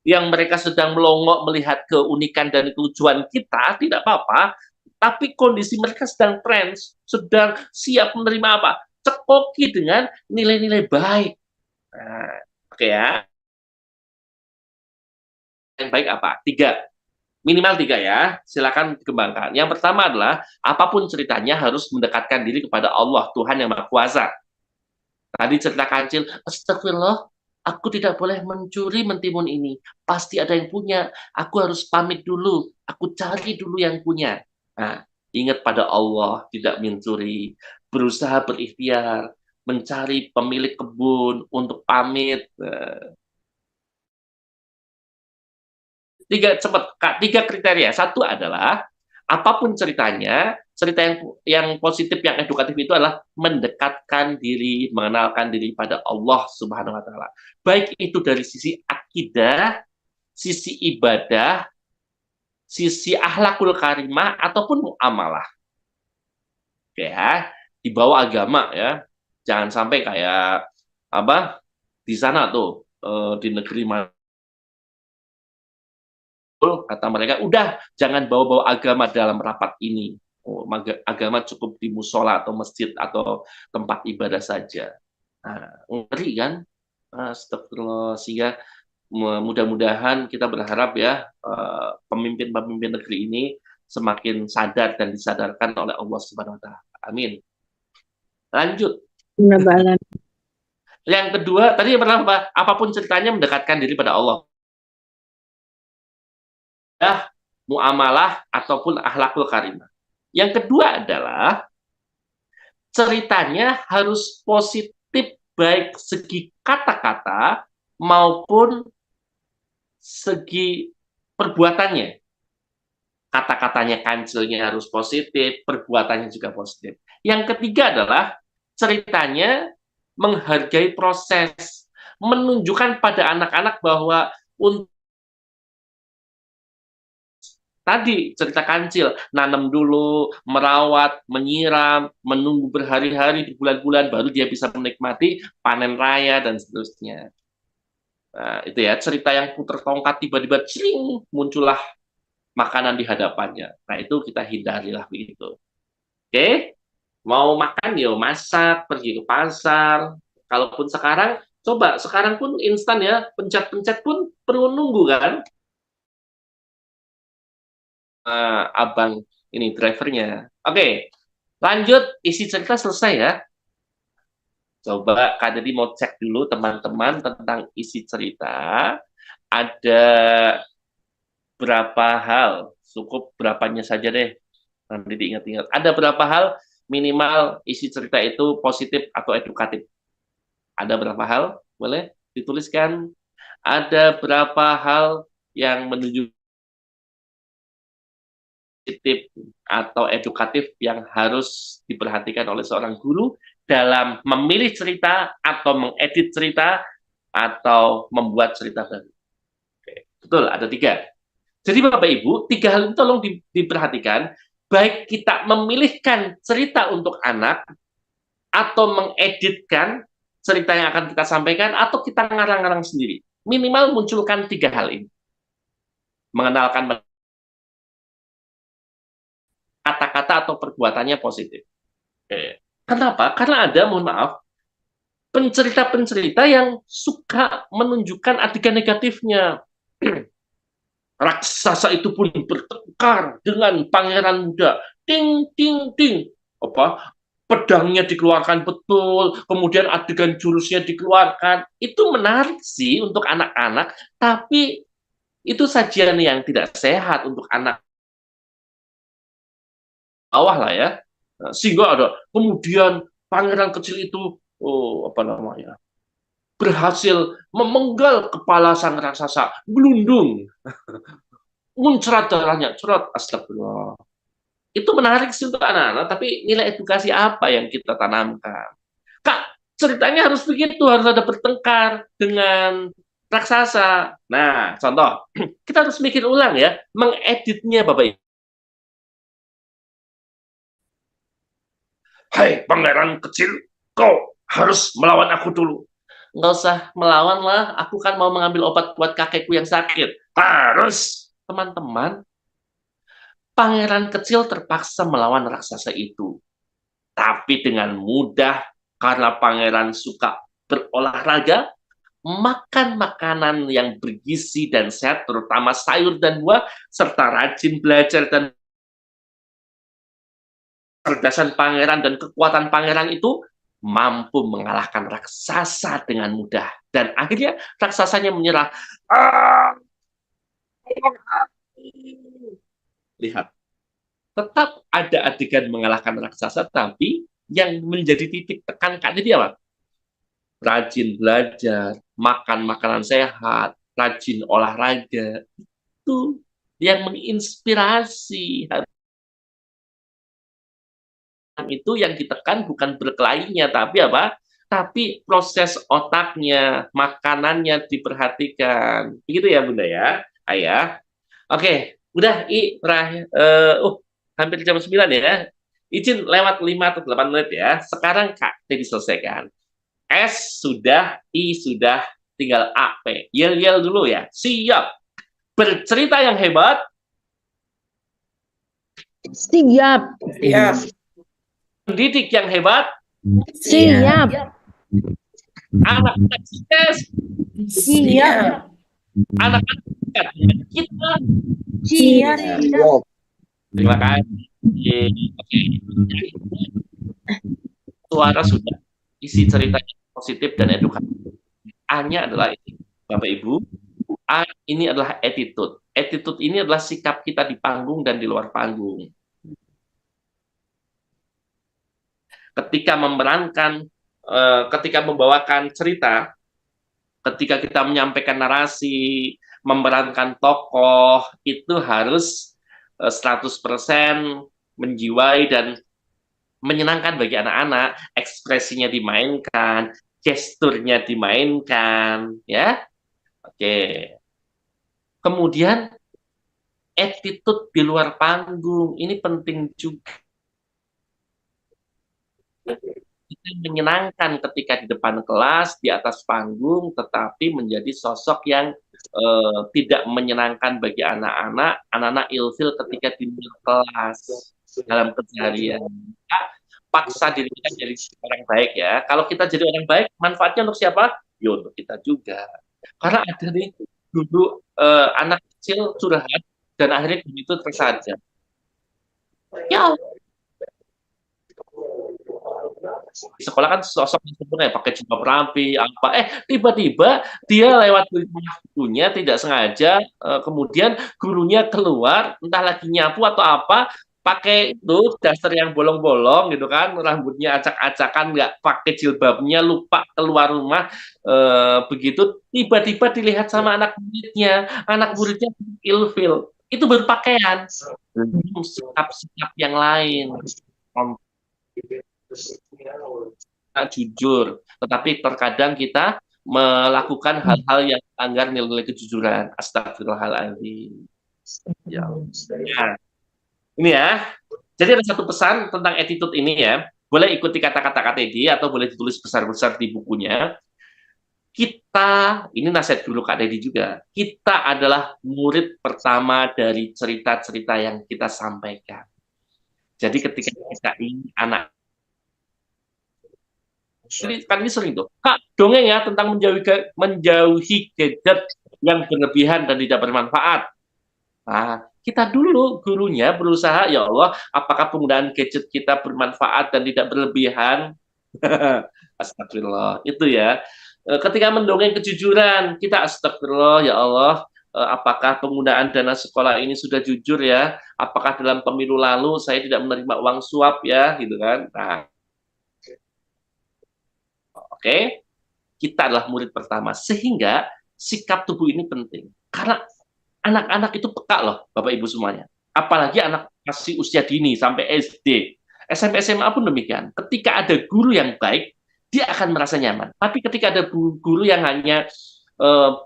[SPEAKER 1] yang mereka sedang melongok melihat keunikan dan kelucuan kita, tidak apa-apa, tapi kondisi mereka sedang trends, sedang siap menerima apa? Cekoki dengan nilai-nilai baik. Nah, oke ya. Yang baik apa? 3. Minimal 3 ya. Silakan dikembangkan. Yang pertama adalah apapun ceritanya harus mendekatkan diri kepada Allah, Tuhan yang Maha Kuasa. Tadi cerita Kancil, astagfirullah, aku tidak boleh mencuri mentimun ini. Pasti ada yang punya. Aku harus pamit dulu. Aku cari dulu yang punya. Nah, ingat pada Allah, tidak mencuri. Berusaha berikhtiar, mencari pemilik kebun untuk pamit. 3 kriteria. 1 adalah apapun ceritanya, cerita yang positif, yang edukatif itu adalah mendekatkan diri, mengenalkan diri pada Allah Subhanahu wa taala. Baik itu dari sisi akidah, sisi ibadah, sisi akhlakul karimah ataupun muamalah. Oke ya, di bawah agama ya. Jangan sampai kayak apa di sana tuh di negeri mana kata mereka, udah jangan bawa-bawa agama dalam rapat ini. Agama cukup di musola atau masjid atau tempat ibadah saja. Nah, ngeri kan? Astagfirullah. Sehingga mudah-mudahan kita berharap ya pemimpin-pemimpin negeri ini semakin sadar dan disadarkan oleh Allah Subhanahu wa taala. Amin. Lanjut. Yang kedua, tadi yang pertama apa? Apapun ceritanya mendekatkan diri pada Allah. Muamalah ataupun akhlakul karimah. Yang kedua adalah ceritanya harus positif baik segi kata-kata maupun segi perbuatannya. Kata-katanya kancilnya harus positif, perbuatannya juga positif. Yang ketiga adalah ceritanya menghargai proses, menunjukkan pada anak-anak bahwa untuk tadi cerita kancil, nanam dulu, merawat, menyiram, menunggu berhari-hari, berbulan-bulan, baru dia bisa menikmati panen raya dan seterusnya. Nah, itu ya, cerita yang puter tongkat, tiba-tiba cing, muncullah makanan di hadapannya. Nah, itu kita hindarilah begitu. Oke? Mau makan, ya masak, pergi ke pasar. Kalaupun sekarang, coba, sekarang pun instan ya, pencet-pencet pun perlu nunggu kan? Abang ini drivernya. Oke, lanjut isi cerita selesai ya. Coba Kak Dedi mau cek dulu teman-teman tentang isi cerita. Ada berapa hal, cukup berapanya saja deh. Nanti diingat-ingat. Ada berapa hal minimal isi cerita itu positif atau edukatif. Ada berapa hal? Boleh dituliskan. Ada berapa hal yang menunjukkan positif atau edukatif yang harus diperhatikan oleh seorang guru dalam memilih cerita atau mengedit cerita atau membuat cerita baru. Oke, betul, ada 3. Jadi Bapak Ibu, 3 hal itu tolong diperhatikan, baik kita memilihkan cerita untuk anak atau mengeditkan cerita yang akan kita sampaikan atau kita ngarang-ngarang sendiri. Minimal munculkan 3 hal ini. Mengenalkan kata-kata atau perbuatannya positif. Kenapa? Karena ada, mohon maaf, pencerita-pencerita yang suka menunjukkan adegan negatifnya. Raksasa itu pun bertengkar dengan pangeran muda. Ting, ting, ting. Pedangnya dikeluarkan betul, kemudian adegan jurusnya dikeluarkan. Itu menarik sih untuk anak-anak, tapi itu sajian yang tidak sehat untuk anak bawah lah ya. Sehingga ada kemudian pangeran kecil itu berhasil memenggal kepala sang raksasa, gelundung, muncrat darahnya, cerot, astagfirullah. Itu menarik sih untuk anak-anak, tapi nilai edukasi apa yang kita tanamkan? Kak, ceritanya harus begitu, harus ada bertengkar dengan raksasa. Nah, contoh, kita harus mikir ulang ya, mengeditnya Bapak Ibu. Hai pangeran kecil, kau harus melawan aku dulu. Nggak usah melawan lah, aku kan mau mengambil obat buat kakekku yang sakit. Harus, teman-teman. Pangeran kecil terpaksa melawan raksasa itu. Tapi dengan mudah, karena pangeran suka berolahraga, makan makanan yang bergizi dan sehat, terutama sayur dan buah, serta rajin belajar dan kecerdasan pangeran dan kekuatan pangeran itu mampu mengalahkan raksasa dengan mudah. Dan akhirnya raksasanya menyerah. Lihat, tetap ada adegan mengalahkan raksasa, tapi yang menjadi titik tekan Kak Didi apa? Rajin belajar, makan makanan sehat, rajin olahraga. Itu yang menginspirasi. itu yang ditekan bukan berkelahinya, tapi apa? Tapi proses otaknya, makanannya diperhatikan. Begitu ya, Bunda ya, Ayah. Oke, udah terakhir. Hampir jam 9 ya. Izin lewat 5 atau 8 menit ya. Sekarang Kak T diselesaikan. S sudah, I sudah, tinggal A, P. Yel-yel dulu ya. Siap. Bercerita yang hebat.
[SPEAKER 6] Siap.
[SPEAKER 1] Pendidik yang hebat.
[SPEAKER 6] Siap.
[SPEAKER 1] Anak-anak sukses.
[SPEAKER 6] Siap.
[SPEAKER 1] Anak-anak dekat dengan kita.
[SPEAKER 6] Siap.
[SPEAKER 1] Terima kasih. Oke. Suara sudah. Isi ceritanya positif dan edukatif. A-nya adalah ini, Bapak Ibu. A ini adalah attitude. Attitude ini adalah sikap kita di panggung dan di luar panggung. Ketika memerankan, ketika membawakan cerita, ketika kita menyampaikan narasi, memerankan tokoh, itu harus 100% menjiwai dan menyenangkan bagi anak-anak, ekspresinya dimainkan, gesturnya dimainkan, ya. Oke. Kemudian attitude di luar panggung ini penting juga. Kita menyenangkan ketika di depan kelas, di atas panggung, tetapi menjadi sosok yang tidak menyenangkan bagi anak-anak, anak-anak ilfil ketika di luar kelas dalam keseharian. Kita paksa diri kita jadi orang baik ya. Kalau kita jadi orang baik, manfaatnya untuk siapa? Ya untuk kita juga. Karena ada nih dulu anak kecil curhat dan akhirnya begitu tersadar. Ya, di sekolah kan sosok yang sempurna ya, pakai jilbab rapi apa tiba-tiba dia lewat gurunya tidak sengaja, kemudian gurunya keluar entah lagi nyapu atau apa, pakai itu daster yang bolong-bolong gitu kan, rambutnya acak-acakan, nggak pakai jilbabnya, lupa keluar rumah, begitu tiba-tiba dilihat sama anak muridnya ilfil, itu berpakaian, belum sikap-sikap yang lain. Kita jujur, tetapi terkadang kita melakukan hal-hal yang melanggar nilai-nilai kejujuran. Astagfirullahaladzim. Ya. Nah, ini ya. Jadi ada satu pesan tentang attitude ini ya. Boleh ikuti kata-kata KTD atau boleh ditulis besar-besar di bukunya. Kita, ini nasihat dulu Kak Dedi juga, kita adalah murid pertama dari cerita-cerita yang kita sampaikan. Jadi ketika kita ingin anak kan ini sering tuh, Kak, dongeng ya tentang menjauhi gadget yang berlebihan dan tidak bermanfaat. Nah, kita dulu gurunya berusaha, ya Allah, apakah penggunaan gadget kita bermanfaat dan tidak berlebihan? Astagfirullah, itu ya. Ketika mendongeng kejujuran, kita astagfirullah, ya Allah, apakah penggunaan dana sekolah ini sudah jujur ya? Apakah dalam pemilu lalu saya tidak menerima uang suap ya, gitu kan? Nah, oke, kita adalah murid pertama, sehingga sikap tubuh ini penting. Karena anak-anak itu peka loh, Bapak Ibu semuanya. Apalagi anak masih usia dini, sampai SD. SMP, SMA pun demikian. Ketika ada guru yang baik, dia akan merasa nyaman. Tapi ketika ada guru yang hanya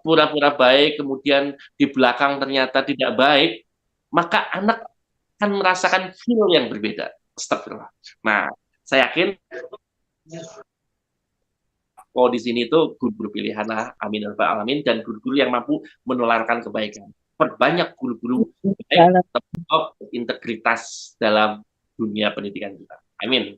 [SPEAKER 1] pura-pura baik, kemudian di belakang ternyata tidak baik, maka anak akan merasakan feel yang berbeda. Astagfirullah. Nah, saya yakin di sini itu guru-guru pilihan lah, amin ya rabbal alamin, dan guru-guru yang mampu menularkan kebaikan. Perbanyak guru-guru baik, tetap integritas dalam dunia pendidikan kita. Amin.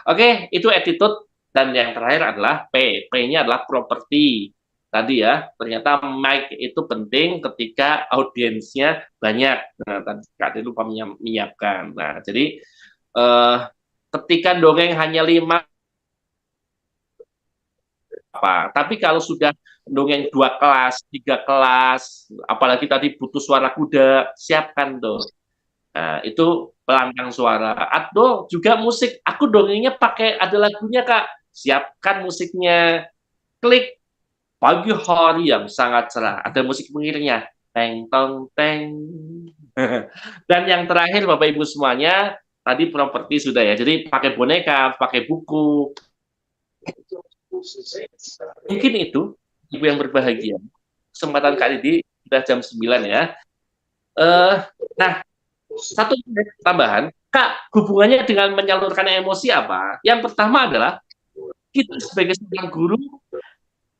[SPEAKER 1] Oke, itu attitude, dan yang terakhir adalah P. P-nya adalah properti. Tadi ya, ternyata mic itu penting ketika audiensnya banyak. Nah, tadi Kak Ade lupa menyiapkan. Nah, jadi ketika dongeng hanya 5 apa. Tapi kalau sudah dongeng 2 kelas, 3 kelas, apalagi tadi butuh suara kuda, siapkan tuh. Nah, itu pelantang suara. Atau juga musik. Aku dongengnya pakai ada lagunya, Kak. Siapkan musiknya. Klik. Pagi hari yang sangat cerah. Ada musik pengiringnya. Teng tong teng. Dan yang terakhir Bapak Ibu semuanya, tadi properti sudah ya. Jadi pakai boneka, pakai buku. Mungkin itu ibu yang berbahagia. Kesempatan kali ini sudah jam 9 ya. Nah, satu tambahan, Kak, hubungannya dengan menyalurkan emosi apa? Yang pertama adalah kita sebagai seorang guru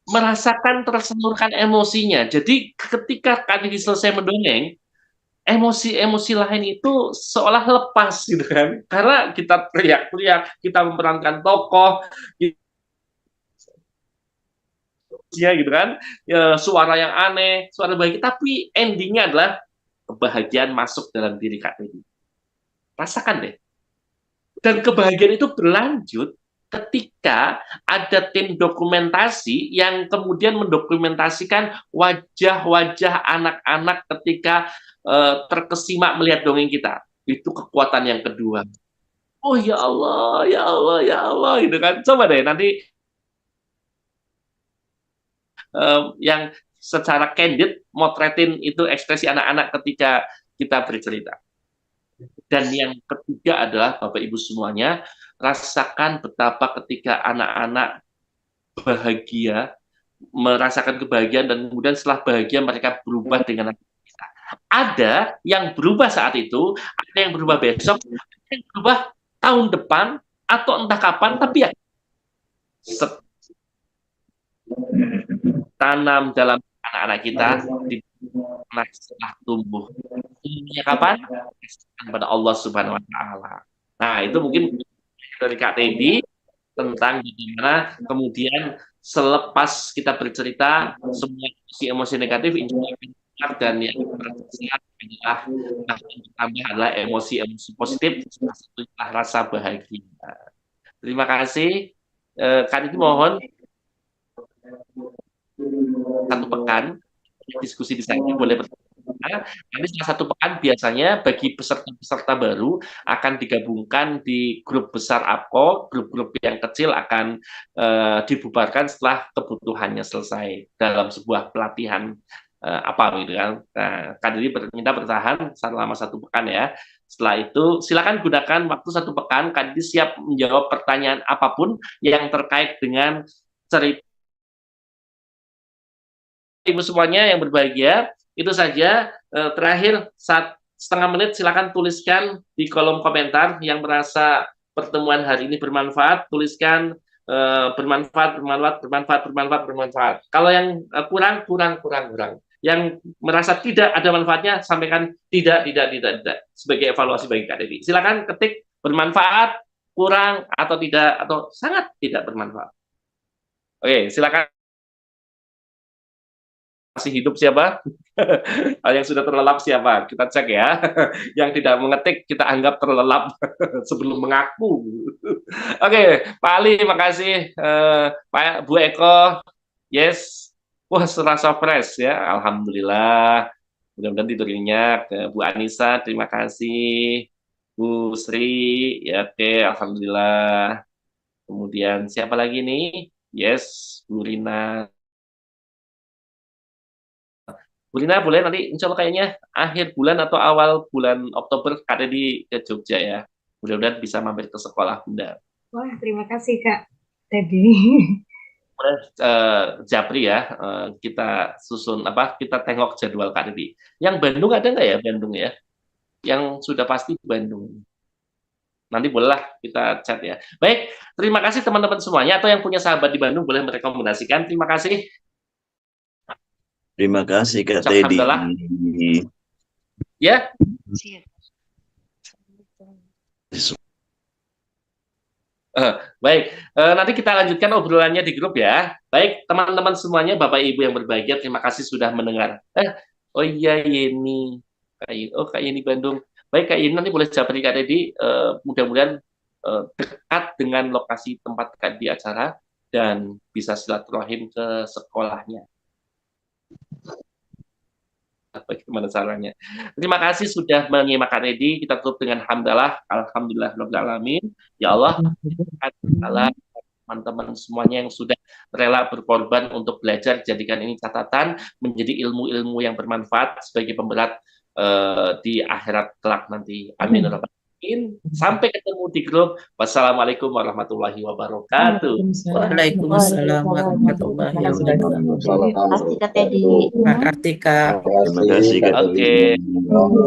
[SPEAKER 1] merasakan tersalurkan emosinya. Jadi ketika Kak Didi selesai mendongeng, emosi-emosi lain itu seolah lepas gitu kan. Karena kita teriak-teriak, kita memerankan tokoh, ya gitu kan, ya, suara yang aneh, suara bahagia, tapi endingnya adalah kebahagiaan masuk dalam diri Kak Teddy. Rasakan deh. Dan kebahagiaan itu berlanjut ketika ada tim dokumentasi yang kemudian mendokumentasikan wajah-wajah anak-anak ketika terkesima melihat dongeng kita. Itu kekuatan yang kedua. Oh ya Allah, ya Allah, ya Allah, gitu kan. Coba deh nanti yang secara candid motretin itu ekspresi anak-anak ketika kita bercerita. Dan yang ketiga adalah Bapak Ibu semuanya, rasakan betapa ketika anak-anak bahagia, merasakan kebahagiaan dan kemudian setelah bahagia mereka berubah dengan kita. Ada yang berubah saat itu, ada yang berubah besok, ada yang berubah tahun depan atau entah kapan, tapi ya tanam dalam anak-anak kita setelah tumbuh. Tumbuhnya kapan? Pada Allah Subhanahu Wa Taala. Nah, itu mungkin dari Kak Teddy tentang bagaimana kemudian selepas kita bercerita semua emosi negatif insya Allah akan keluar, dan yang terbesar adalah bertambah adalah emosi-emosi positif, salah satunya rasa bahagia. Terima kasih. Kak Teddy mohon satu pekan diskusi di sana boleh bertanya. Nanti salah satu pekan biasanya bagi peserta-peserta baru akan digabungkan di grup besar APKO, grup-grup yang kecil akan dibubarkan setelah kebutuhannya selesai dalam sebuah pelatihan apa gitu kan. Nah, Kak Diri minta bertahan selama satu pekan ya. Setelah itu silakan gunakan waktu satu pekan. Kak Diri siap menjawab pertanyaan apapun yang terkait dengan cerita Ibu semuanya yang berbahagia. Itu saja. Terakhir, setengah menit silakan tuliskan di kolom komentar yang merasa pertemuan hari ini bermanfaat. Tuliskan bermanfaat. Kalau yang kurang. Yang merasa tidak ada manfaatnya, sampaikan tidak. Sebagai evaluasi bagi Kak Devi. Silakan ketik bermanfaat, kurang, atau tidak, atau sangat tidak bermanfaat. Oke, silakan. Masih hidup siapa? Yang sudah terlelap siapa? Kita cek ya. Yang tidak mengetik kita anggap terlelap sebelum mengaku. Oke, Pak Ali, makasih. Pak Bu Eko, yes. Wah, serasa fresh ya. Alhamdulillah. Mudah-mudahan tidur nyenyak. Bu Anissa, terima kasih. Bu Sri, ya oke, alhamdulillah. Kemudian siapa lagi nih? Yes, Bu Rina. Bu Lina boleh nanti insya Allah kayaknya akhir bulan atau awal bulan Oktober Kak Teddy ke Jogja ya. Mudah-mudahan bisa mampir ke sekolah Bunda.
[SPEAKER 7] Wah, terima kasih Kak Teddy.
[SPEAKER 1] Japri ya, kita susun kita tengok jadwal Kak Teddy. Yang Bandung ada nggak ya Bandung ya? Yang sudah pasti Bandung. Nanti bolehlah kita chat ya. Baik, terima kasih teman-teman semuanya. Atau yang punya sahabat di Bandung boleh merekomendasikan. Terima kasih.
[SPEAKER 2] Terima kasih Kak Teddy.
[SPEAKER 1] Ya. Baik, nanti kita lanjutkan obrolannya di grup ya. Baik, teman-teman semuanya, Bapak Ibu yang berbahagia, terima kasih sudah mendengar. Oh iya Yeni, Kak Yeni Bandung. Baik Kak Yeni, nanti boleh japri Kak Teddy. Mudah-mudahan dekat dengan lokasi tempat Kak di acara dan bisa silaturahim ke sekolahnya. Bagaimana caranya? Terima kasih sudah menyimak Kak Teddy. Kita tutup dengan hamdalah, alhamdulillah rabbil alamin. Ya Allah, teman-teman semuanya yang sudah rela berkorban untuk belajar, jadikan ini catatan menjadi ilmu-ilmu yang bermanfaat sebagai pemberat di akhirat kelak nanti. Amin. Sampai ketemu di grup. Wassalamualaikum warahmatullahi wabarakatuh.
[SPEAKER 4] Waalaikumsalam warahmatullahi wabarakatuh.
[SPEAKER 8] Terima kasih Kak Teddy.
[SPEAKER 4] Kak Kartika.
[SPEAKER 2] Terima kasih Kak
[SPEAKER 1] Oke.
[SPEAKER 2] Dewi.